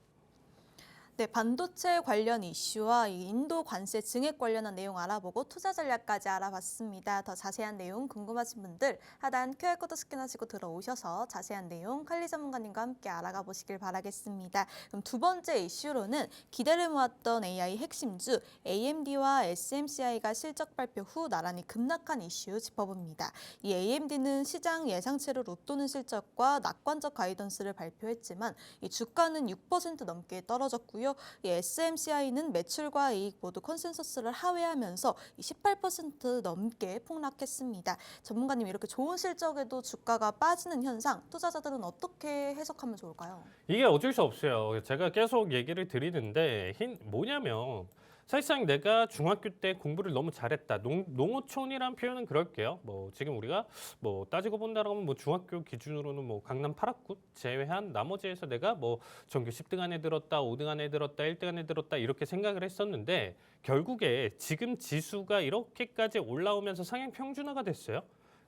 네, 반도체 관련 이슈와 이 인도 관세 증액 관련한 내용 알아보고 투자 전략까지 알아봤습니다. 더 자세한 내용 궁금하신 분들 하단 QR코드 스캔하시고 들어오셔서 자세한 내용 칼리 전문가님과 함께 알아가 보시길 바라겠습니다. 그럼 두 번째 이슈로는 기대를 모았던 AI 핵심주 AMD와 SMCI가 실적 발표 후 나란히 급락한 이슈 짚어봅니다. 이 AMD는 시장 예상치를 웃도는 실적과 낙관적 가이던스를 발표했지만 이 주가는 6% 넘게 떨어졌고요. 이 SMCI는 매출과 이익 모두 컨센서스를 하회하면서 18% 넘게 폭락했습니다. 전문가님 이렇게 좋은 실적에도 주가가 빠지는 현상, 투자자들은 어떻게 해석하면 좋을까요? 이게 어쩔 수 없어요. 제가 계속 얘기를 드리는데 뭐냐면 사실상 내가 중학교 때 공부를 너무 잘했다. 농어촌이란 표현은 그럴게요. 뭐 지금 우리가 뭐 따지고 본다라면 뭐 중학교 기준으로는 뭐 강남 8학군 제외한 나머지에서 내가 뭐 전교 10등 안에 들었다, 5등 안에 들었다, 1등 안에 들었다 이렇게 생각을 했었는데 결국에 지금 지수가 이렇게까지 올라오면서 상향 평준화가 됐어요.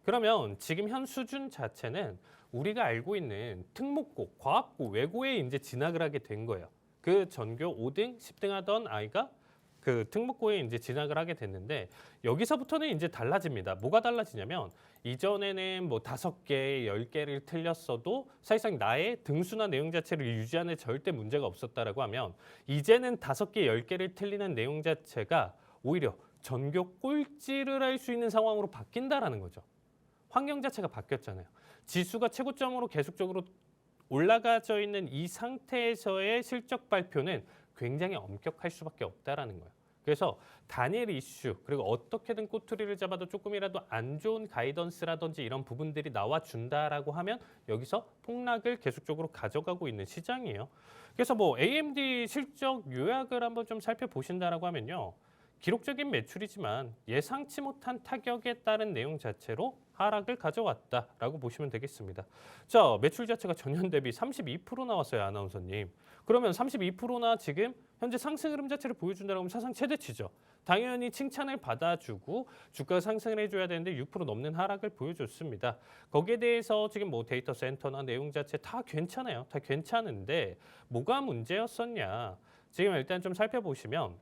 그러면 지금 현 수준 자체는 우리가 알고 있는 특목고, 과학고, 외고에 이제 진학을 하게 된 거예요. 그 전교 5등, 10등 하던 아이가 그 특목고에 이제 진학을 하게 됐는데 여기서부터는 이제 달라집니다. 뭐가 달라지냐면 이전에는 뭐 5개, 10개를 틀렸어도 사실상 나의 등수나 내용 자체를 유지하는 절대 문제가 없었다라고 하면 이제는 5개, 10개를 틀리는 내용 자체가 오히려 전교 꼴찌를 할 수 있는 상황으로 바뀐다라는 거죠. 환경 자체가 바뀌었잖아요. 지수가 최고점으로 계속적으로 올라가져 있는 이 상태에서의 실적 발표는 굉장히 엄격할 수밖에 없다라는 거예요. 그래서 단일 이슈 그리고 어떻게든 꼬투리를 잡아도 조금이라도 안 좋은 가이던스라든지 이런 부분들이 나와준다라고 하면 여기서 폭락을 계속적으로 가져가고 있는 시장이에요. 그래서 뭐 AMD 실적 요약을 한번 좀 살펴보신다라고 하면요. 기록적인 매출이지만 예상치 못한 타격에 따른 내용 자체로 하락을 가져왔다라고 보시면 되겠습니다. 자, 매출 자체가 전년 대비 32% 나왔어요, 아나운서님. 그러면 32%나 지금 현재 상승 흐름 자체를 보여준다고 하면 사상 최대치죠. 당연히 칭찬을 받아주고 주가 상승을 해줘야 되는데 6% 넘는 하락을 보여줬습니다. 거기에 대해서 지금 뭐 데이터 센터나 내용 자체 다 괜찮아요. 다 괜찮은데 뭐가 문제였었냐. 지금 일단 좀 살펴보시면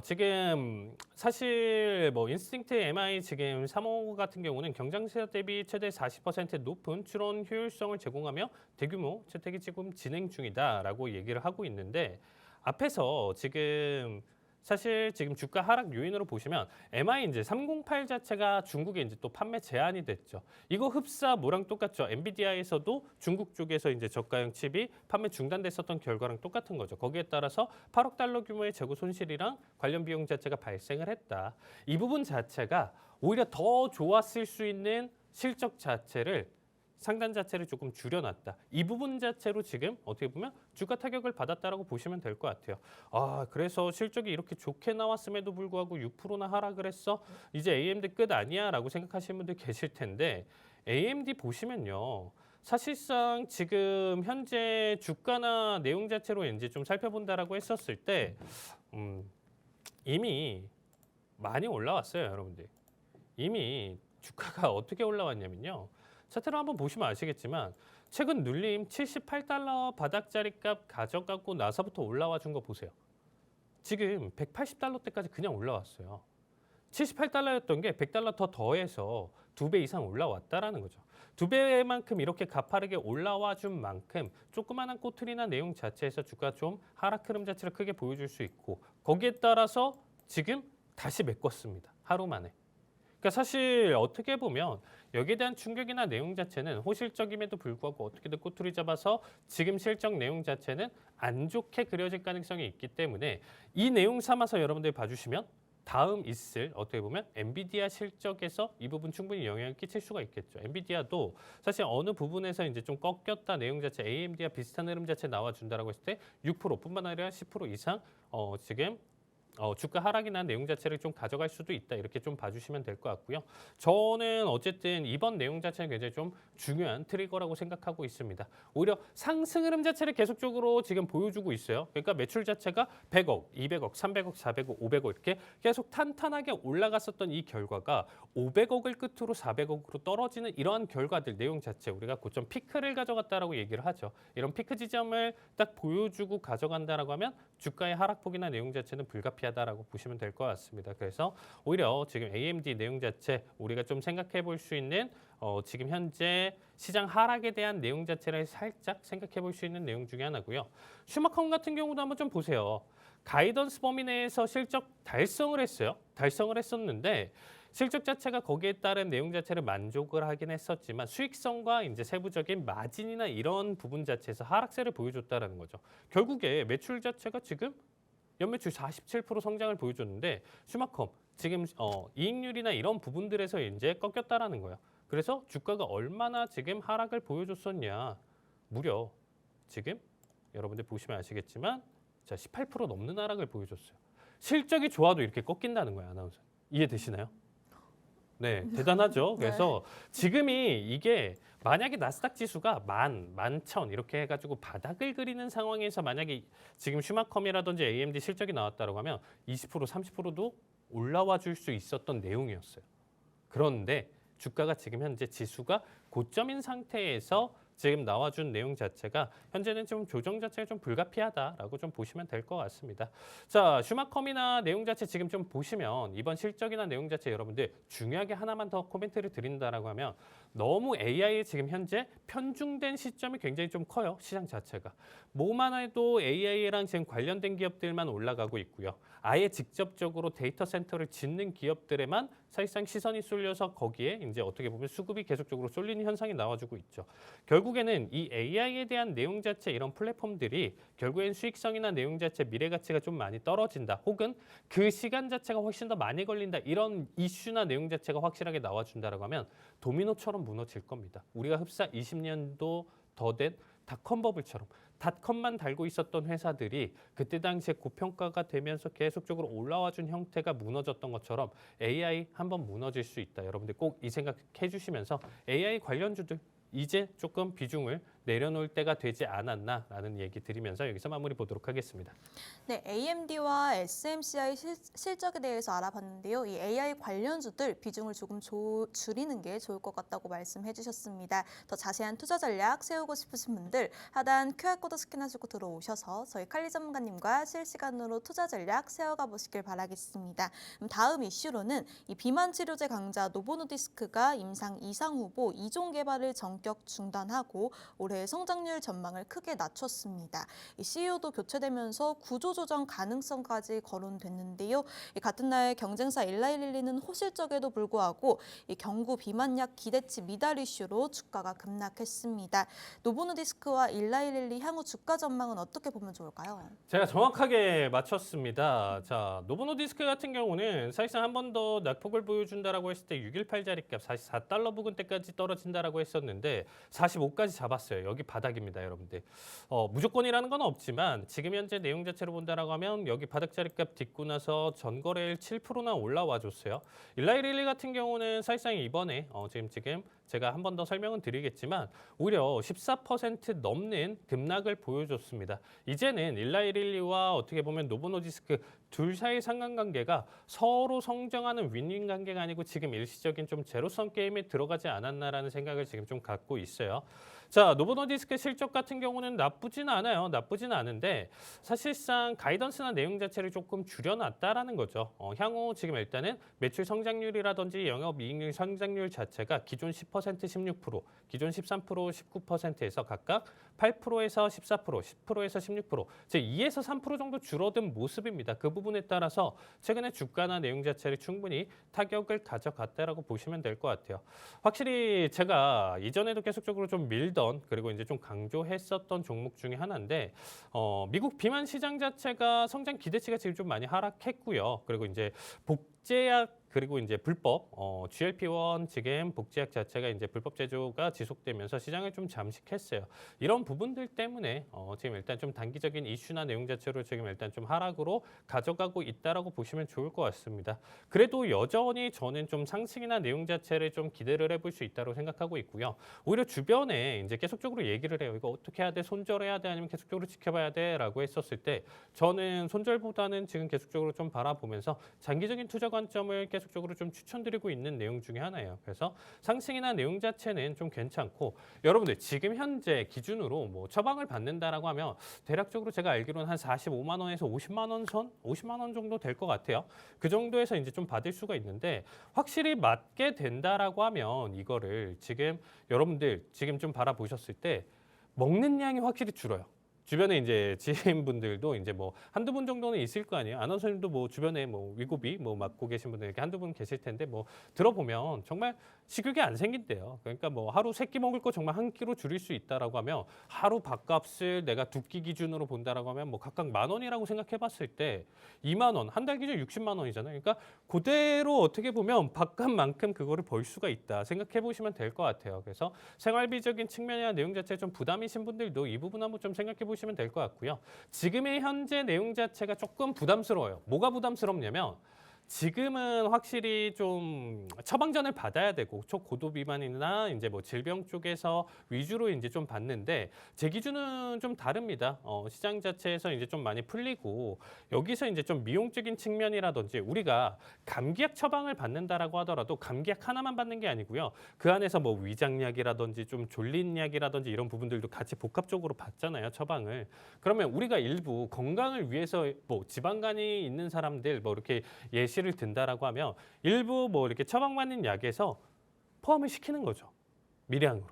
지금 사실 뭐 인스팅트 MI 지금 3호 같은 경우는 경쟁사 대비 최대 40% 높은 추론 효율성을 제공하며 대규모 채택이 지금 진행 중이다라고 얘기를 하고 있는데 앞에서 지금 사실 지금 주가 하락 요인으로 보시면 MI 이제 308 자체가 중국에 이제 또 판매 제한이 됐죠. 이거 흡사 뭐랑 똑같죠. 엔비디아에서도 중국 쪽에서 이제 저가형 칩이 판매 중단됐었던 결과랑 똑같은 거죠. 거기에 따라서 8억 달러 규모의 재고 손실이랑 관련 비용 자체가 발생을 했다. 이 부분 자체가 오히려 더 좋았을 수 있는 실적 자체를 상단 자체를 조금 줄여놨다. 이 부분 자체로 지금 어떻게 보면 주가 타격을 받았다라고 보시면 될 것 같아요. 그래서 실적이 이렇게 좋게 나왔음에도 불구하고 6%나 하락을 했어. 이제 AMD 끝 아니야라고 생각하시는 분들 계실 텐데 AMD 보시면요. 사실상 지금 현재 주가나 내용 자체로 이제 좀 살펴본다라고 했었을 때 이미 많이 올라왔어요, 여러분들. 이미 주가가 어떻게 올라왔냐면요. 차트를 한번 보시면 아시겠지만 최근 눌림 78달러 바닥자리 값 가져가고 나서부터 올라와 준 거 보세요. 지금 180달러대까지 그냥 올라왔어요. 78달러였던 게 100달러 더 더해서 2배 이상 올라왔다라는 거죠. 2배만큼 이렇게 가파르게 올라와 준 만큼 조그마한 꼬투리나 내용 자체에서 주가 좀 하락 흐름 자체를 크게 보여줄 수 있고 거기에 따라서 지금 다시 메꿨습니다. 하루 만에. 그러니까 사실 어떻게 보면 여기에 대한 충격이나 내용 자체는 호실적임에도 불구하고 어떻게든 꼬투리 잡아서 지금 실적 내용 자체는 안 좋게 그려질 가능성이 있기 때문에 이 내용 삼아서 여러분들이 봐주시면 다음 있을 어떻게 보면 엔비디아 실적에서 이 부분 충분히 영향을 끼칠 수가 있겠죠. 엔비디아도 사실 어느 부분에서 이제 좀 꺾였다 내용 자체 AMD와 비슷한 흐름 자체 나와준다라고 했을 때 6%뿐만 아니라 10% 이상 지금 주가 하락이나 내용 자체를 좀 가져갈 수도 있다. 이렇게 좀 봐주시면 될 것 같고요. 저는 어쨌든 이번 내용 자체는 굉장히 좀 중요한 트리거라고 생각하고 있습니다. 오히려 상승 흐름 자체를 계속적으로 지금 보여주고 있어요. 그러니까 매출 자체가 100억, 200억, 300억, 400억, 500억 이렇게 계속 탄탄하게 올라갔었던 이 결과가 500억을 끝으로 400억으로 떨어지는 이러한 결과들 내용 자체 우리가 고점 피크를 가져갔다라고 얘기를 하죠. 이런 피크 지점을 딱 보여주고 가져간다라고 하면 주가의 하락폭이나 내용 자체는 불가피하다라고 보시면 될 것 같습니다. 그래서 오히려 지금 AMD 내용 자체 우리가 좀 생각해 볼 수 있는 지금 현재 시장 하락에 대한 내용 자체를 살짝 생각해 볼 수 있는 내용 중에 하나고요. 슈마컴 같은 경우도 한번 좀 보세요. 가이던스 범위 내에서 실적 달성을 했어요. 달성을 했었는데 실적 자체가 거기에 따른 내용 자체를 만족을 하긴 했었지만 수익성과 이제 세부적인 마진이나 이런 부분 자체에서 하락세를 보여줬다라는 거죠. 결국에 매출 자체가 지금 연매출 47% 성장을 보여줬는데 슈마컴 지금 이익률이나 이런 부분들에서 이제 꺾였다라는 거예요. 그래서 주가가 얼마나 지금 하락을 보여줬었냐. 무려 지금 여러분들 보시면 아시겠지만 자 18% 넘는 하락을 보여줬어요. 실적이 좋아도 이렇게 꺾인다는 거예요. 아나운서. 이해되시나요? 네, 대단하죠. 그래서 지금이 이게 만약에 나스닥 지수가 11,000 이렇게 해가지고 바닥을 그리는 상황에서 만약에 지금 슈마컴이라든지 AMD 실적이 나왔다고 하면 20% 30%도 올라와 줄 수 있었던 내용이었어요. 그런데 주가가 지금 현재 지수가 고점인 상태에서 지금 나와준 내용 자체가 현재는 좀 조정 자체가 좀 불가피하다라고 좀 보시면 될 것 같습니다. 자, 슈마컴이나 내용 자체 지금 좀 보시면 이번 실적이나 내용 자체 여러분들 중요하게 하나만 더 코멘트를 드린다라고 하면 너무 AI에 지금 현재 편중된 시점이 굉장히 좀 커요. 시장 자체가. 뭐만 해도 AI랑 지금 관련된 기업들만 올라가고 있고요. 아예 직접적으로 데이터 센터를 짓는 기업들에만 사실상 시선이 쏠려서 거기에 이제 어떻게 보면 수급이 계속적으로 쏠리는 현상이 나와주고 있죠. 결국에는 이 AI에 대한 내용 자체 이런 플랫폼들이 결국엔 수익성이나 내용 자체 미래 가치가 좀 많이 떨어진다. 혹은 그 시간 자체가 훨씬 더 많이 걸린다. 이런 이슈나 내용 자체가 확실하게 나와준다라고 하면 도미노처럼 무너질 겁니다. 우리가 흡사 20년도 더 된 닷컴 버블처럼 닷컴만 달고 있었던 회사들이 그때 당시에 고평가가 되면서 계속적으로 올라와준 형태가 무너졌던 것처럼 AI 한번 무너질 수 있다. 여러분들 꼭 이 생각해 주시면서 AI 관련주들 이제 조금 비중을 내려놓을 때가 되지 않았나라는 얘기 드리면서 여기서 마무리 보도록 하겠습니다. 네, AMD와 SMCI 실적에 대해서 알아봤는데요. 이 AI 관련주들 비중을 조금 줄이는 게 좋을 것 같다고 말씀해 주셨습니다. 더 자세한 투자 전략 세우고 싶으신 분들 하단 QR코드 스캔하시고 들어오셔서 저희 칼리 전문가님과 실시간으로 투자 전략 세워가 보시길 바라겠습니다. 다음 이슈로는 이 비만 치료제 강자 노보노디스크가 임상 2상 후보 2종 개발을 전격 중단하고 올해 성장률 전망을 크게 낮췄습니다. 이 CEO도 교체되면서 구조조정 가능성까지 거론됐는데요. 같은 날 경쟁사 일라이릴리는 호실적에도 불구하고 이 경구 비만약 기대치 미달 이슈로 주가가 급락했습니다. 노보노디스크와 일라이릴리 향후 주가 전망은 어떻게 보면 좋을까요? 제가 정확하게 맞췄습니다. 자, 노보노디스크 같은 경우는 사실상 한 번 더 낙폭을 보여준다라고 했을 때 618짜리 값 44달러 부근대까지 떨어진다라고 했었는데 45까지 잡았어요. 여기 바닥입니다, 여러분들. 무조건이라는 건 없지만 지금 현재 내용 자체로 본다라고 하면 여기 바닥자리 값 딛고 나서 전거래일 7%나 올라와 줬어요. 일라이릴리 같은 경우는 사실상 이번에 지금 제가 한 번 더 설명은 드리겠지만 오히려 14% 넘는 급락을 보여줬습니다. 이제는 일라이릴리와 어떻게 보면 노보노디스크 둘 사이 상관관계가 서로 성장하는 윈윈 관계가 아니고 지금 일시적인 좀 제로섬 게임에 들어가지 않았나라는 생각을 지금 좀 갖고 있어요. 자, 노보노디스크 실적 같은 경우는 나쁘진 않아요. 나쁘진 않은데 사실상 가이던스나 내용 자체를 조금 줄여놨다라는 거죠. 향후 지금 일단은 매출 성장률이라든지 영업이익률 성장률 자체가 기존 10%, 16%, 기존 13%, 19%에서 각각 8%에서 14%, 10%에서 16%, 즉 2에서 3% 정도 줄어든 모습입니다. 그 부분에 따라서 최근에 주가나 내용 자체를 충분히 타격을 가져갔다라고 보시면 될 것 같아요. 확실히 제가 이전에도 계속적으로 좀 밀던 그리고 이제 좀 강조했었던 종목 중에 하나인데 미국 비만 시장 자체가 성장 기대치가 지금 좀 많이 하락했고요. 그리고 이제 복제약 그리고 이제 불법 GLP-1 지금 복제약 자체가 이제 불법 제조가 지속되면서 시장을 좀 잠식했어요. 이런 부분들 때문에 지금 일단 좀 단기적인 이슈나 내용 자체로 지금 일단 좀 하락으로 가져가고 있다라고 보시면 좋을 것 같습니다. 그래도 여전히 저는 좀 상승이나 내용 자체를 좀 기대를 해볼 수 있다고 생각하고 있고요. 오히려 주변에 이제 계속적으로 얘기를 해요. 이거 어떻게 해야 돼? 손절해야 돼? 아니면 계속적으로 지켜봐야 돼?라고 했었을 때 저는 손절보다는 지금 계속적으로 좀 바라보면서 장기적인 투자 관점을 계속적으로 좀 추천드리고 있는 내용 중에 하나예요. 그래서 상승이나 내용 자체는 좀 괜찮고 여러분들 지금 현재 기준으로 뭐 처방을 받는다라고 하면 대략적으로 제가 알기로는 한 45만 원에서 50만 원 선, 50만 원 정도 될 것 같아요. 그 정도에서 이제 좀 받을 수가 있는데 확실히 맞게 된다라고 하면 이거를 지금 여러분들 지금 좀 바라보셨을 때 먹는 양이 확실히 줄어요. 주변에 이제 지인분들도 이제 뭐 한두 분 정도는 있을 거 아니에요. 아나운서님도 뭐 주변에 뭐 위고비 뭐 맡고 계신 분들 이렇게 한두 분 계실 텐데 뭐 들어보면 정말 식욕이 안 생긴대요. 그러니까 뭐 하루 세 끼 먹을 거 정말 한 끼로 줄일 수 있다라고 하면 하루 밥값을 내가 두 끼 기준으로 본다라고 하면 뭐 각각 10,000원이라고 생각해 봤을 때 2만 원, 한 달 기준 60만 원이잖아요. 그러니까 그대로 어떻게 보면 밥값만큼 그거를 벌 수가 있다 생각해 보시면 될 것 같아요. 그래서 생활비적인 측면이나 내용 자체에 좀 부담이신 분들도 이 부분 한번 좀 생각해 보시면 될 것 같고요. 지금의 현재 내용 자체가 조금 부담스러워요. 뭐가 부담스럽냐면 지금은 확실히 좀 처방전을 받아야 되고 초고도 비만이나 이제 뭐 질병 쪽에서 위주로 이제 좀 받는데 제 기준은 좀 다릅니다. 시장 자체에서 이제 좀 많이 풀리고 여기서 이제 좀 미용적인 측면이라든지 우리가 감기약 처방을 받는다라고 하더라도 감기약 하나만 받는 게 아니고요. 그 안에서 뭐 위장약이라든지 좀 졸린 약이라든지 이런 부분들도 같이 복합적으로 받잖아요. 처방을. 그러면 우리가 일부 건강을 위해서 뭐 지방간이 있는 사람들 뭐 이렇게 예시를 든다라고 하면 일부 뭐 이렇게 처방받는 약에서 포함을 시키는 거죠. 미량으로.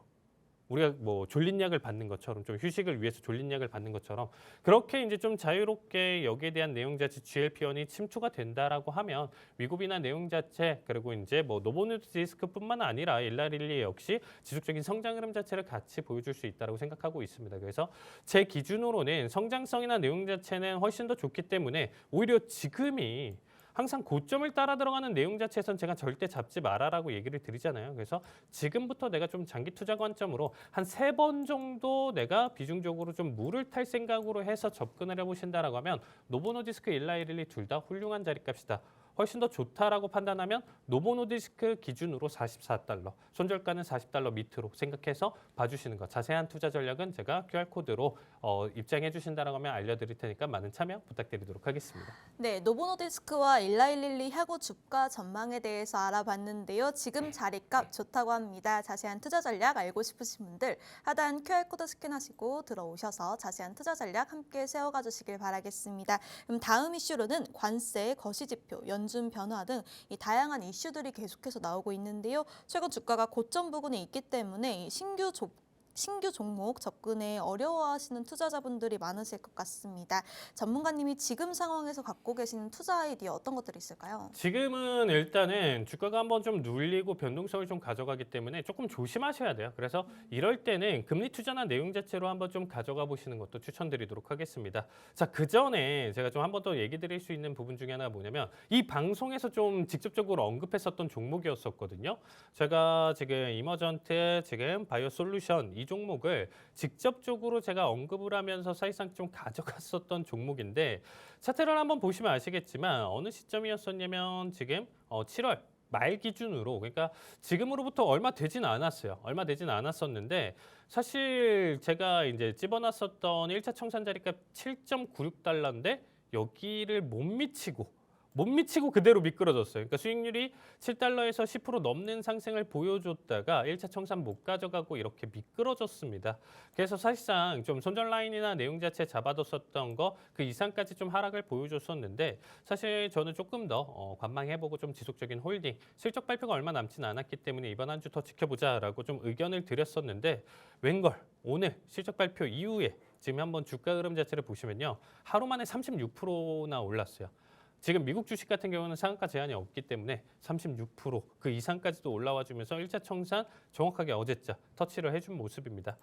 우리가 뭐 졸린 약을 받는 것처럼 좀 휴식을 위해서 졸린 약을 받는 것처럼 그렇게 이제 좀 자유롭게 여기에 대한 내용 자체 GLP-1이 침투가 된다라고 하면 위고비나 내용 자체 그리고 이제 뭐 노보노디스크뿐만 아니라 일라릴리 역시 지속적인 성장 흐름 자체를 같이 보여줄 수 있다고 생각하고 있습니다. 그래서 제 기준으로는 성장성이나 내용 자체는 훨씬 더 좋기 때문에 오히려 지금이 항상 고점을 따라 들어가는 내용 자체에선 제가 절대 잡지 마라라고 얘기를 드리잖아요. 그래서 지금부터 내가 좀 장기 투자 관점으로 한 3번 정도 내가 비중적으로 좀 물을 탈 생각으로 해서 접근을 해보신다라고 하면 노보노디스크 일라이릴리 둘 다 훌륭한 자리값이다. 훨씬 더 좋다라고 판단하면 노보노디스크 기준으로 44달러, 손절가는 40달러 밑으로 생각해서 봐주시는 것. 자세한 투자 전략은 제가 QR코드로 입장해 주신다라고 하면 알려드릴 테니까 많은 참여 부탁드리도록 하겠습니다. 네, 노보노디스크와 1111 향후 주가 전망에 대해서 알아봤는데요. 지금 자리값 좋다고 합니다. 자세한 투자 전략 알고 싶으신 분들 하단 QR코드 스캔하시고 들어오셔서 자세한 투자 전략 함께 세워가 주시길 바라겠습니다. 그럼 다음 이슈로는 관세, 거시지표, 연준 변화 등 이 다양한 이슈들이 계속해서 나오고 있는데요. 최근 주가가 고점 부근에 있기 때문에 이 신규 종목 접근에 어려워하시는 투자자분들이 많으실 것 같습니다. 전문가님이 지금 상황에서 갖고 계시는 투자 아이디어 어떤 것들이 있을까요? 지금은 일단은 주가가 한번 좀 눌리고 변동성을 좀 가져가기 때문에 조금 조심하셔야 돼요. 그래서 이럴 때는 금리 투자나 내용 자체로 한번 좀 가져가 보시는 것도 추천드리도록 하겠습니다. 자, 그 전에 제가 좀 한 번 더 얘기 드릴 수 있는 부분 중에 하나가 뭐냐면 이 방송에서 좀 직접적으로 언급했었던 종목이었었거든요. 제가 지금 이머전트, 지금 바이오 솔루션 이 종목을 직접적으로 제가 언급을 하면서 사실상 좀 가져갔었던 종목인데 차트를 한번 보시면 아시겠지만 어느 시점이었었냐면 지금 7월 말 기준으로 그러니까 지금으로부터 얼마 되진 않았어요. 얼마 되진 않았었는데 사실 제가 이제 집어놨었던 1차 청산 자리값 7.96달러인데 여기를 못 미치고 그대로 미끄러졌어요. 그러니까 수익률이 7달러에서 10% 넘는 상승을 보여줬다가 1차 청산 못 가져가고 이렇게 미끄러졌습니다. 그래서 사실상 좀 손절 라인이나 내용 자체 잡아뒀었던 거 그 이상까지 좀 하락을 보여줬었는데 사실 저는 조금 더 관망해보고 좀 지속적인 홀딩, 실적 발표가 얼마 남진 않았기 때문에 이번 한 주 더 지켜보자라고 좀 의견을 드렸었는데 웬걸 오늘 실적 발표 이후에 지금 한번 주가 흐름 자체를 보시면요. 하루 만에 36%나 올랐어요. 지금 미국 주식 같은 경우는 상한가 제한이 없기 때문에 36%그 이상까지도 올라와 주면서 1차 청산 정확하게 어제자 터치를 해준 모습입니다.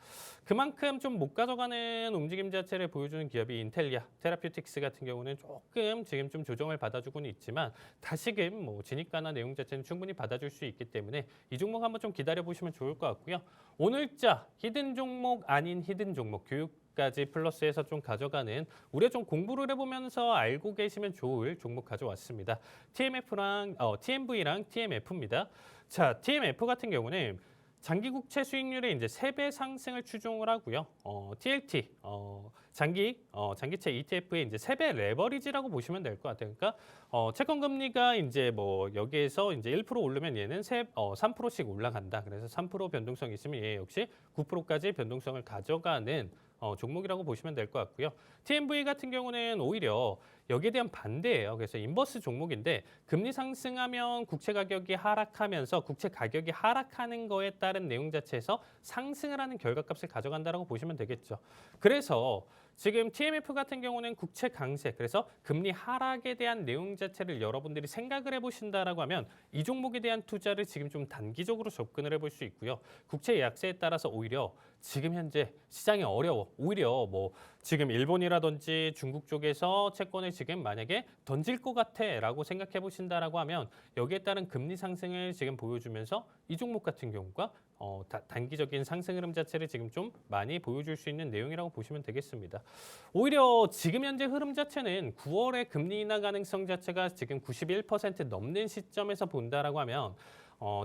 그만큼 좀 못 가져가는 움직임 자체를 보여주는 기업이 인텔리아, 테라퓨틱스 같은 경우는 조금 지금 좀 조정을 받아주고는 있지만 다시금 뭐 진입가나 내용 자체는 충분히 받아줄 수 있기 때문에 이 종목 한번 좀 기다려보시면 좋을 것 같고요. 오늘자 히든 종목 아닌 히든 종목 교육까지 플러스해서 좀 가져가는 우리가 좀 공부를 해보면서 알고 계시면 좋을 종목 가져왔습니다. TMV랑 TMF입니다. 자, TMF 같은 경우는 장기 국채 수익률의 이제 3배 상승을 추종을 하고요. TLT 장기채 ETF의 이제 3배 레버리지라고 보시면 될 것 같아요. 그러니까 채권 금리가 이제 뭐 여기에서 이제 1% 오르면 얘는 3%씩 올라간다. 그래서 3% 변동성이 있으면 얘 역시 9%까지 변동성을 가져가는 종목이라고 보시면 될 것 같고요. TMV 같은 경우는 오히려 여기에 대한 반대예요. 그래서 인버스 종목인데 금리 상승하면 국채 가격이 하락하면서 국채 가격이 하락하는 거에 따른 내용 자체에서 상승을 하는 결과값을 가져간다라고 보시면 되겠죠. 그래서 지금 TMF 같은 경우는 국채 강세, 그래서 금리 하락에 대한 내용 자체를 여러분들이 생각을 해보신다라고 하면 이 종목에 대한 투자를 지금 좀 단기적으로 접근을 해볼 수 있고요. 국채 약세에 따라서 오히려 지금 현재 시장이 어려워. 오히려 뭐 지금 일본이라든지 중국 쪽에서 채권을 지금 만약에 던질 것 같아라고 생각해 보신다라고 하면 여기에 따른 금리 상승을 지금 보여주면서 이 종목 같은 경우가 단기적인 상승 흐름 자체를 지금 좀 많이 보여줄 수 있는 내용이라고 보시면 되겠습니다. 오히려 지금 현재 흐름 자체는 9월에 금리 인하 가능성 자체가 지금 91% 넘는 시점에서 본다라고 하면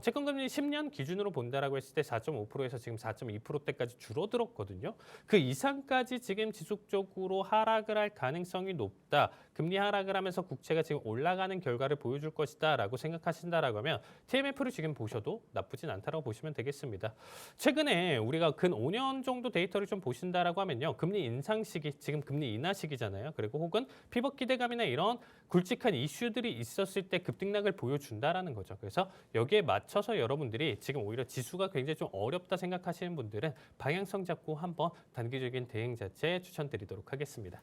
채권금리 10년 기준으로 본다라고 했을 때 4.5%에서 지금 4.2%대까지 줄어들었거든요. 그 이상까지 지금 지속적으로 하락을 할 가능성이 높다. 금리 하락을 하면서 국채가 지금 올라가는 결과를 보여줄 것이다라고 생각하신다라고 하면 TMF를 지금 보셔도 나쁘진 않다라고 보시면 되겠습니다. 최근에 우리가 근 5년 정도 데이터를 좀 보신다라고 하면요. 금리 인상 시기, 지금 금리 인하 시기잖아요. 그리고 혹은 피벗 기대감이나 이런 굵직한 이슈들이 있었을 때 급등락을 보여준다라는 거죠. 그래서 여기에 맞춰서 여러분들이 지금 오히려 지수가 굉장히 좀 어렵다 생각하시는 분들은 방향성 잡고 한번 단기적인 대응 자체 추천드리도록 하겠습니다.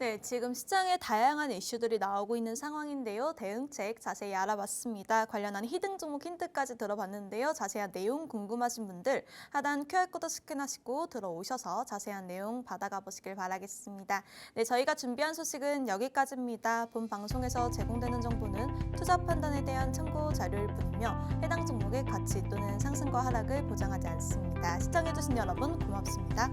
네, 지금 시장에 다양한 이슈들이 나오고 있는 상황인데요. 대응책 자세히 알아봤습니다. 관련한 히든 종목 힌트까지 들어봤는데요. 자세한 내용 궁금하신 분들 하단 QR코드 스캔하시고 들어오셔서 자세한 내용 받아가 보시길 바라겠습니다. 네, 저희가 준비한 소식은 여기까지입니다. 본 방송에서 제공되는 정보는 투자 판단에 대한 참고 자료일 뿐이며 해당 종목의 가치 또는 상승과 하락을 보장하지 않습니다. 시청해주신 여러분 고맙습니다.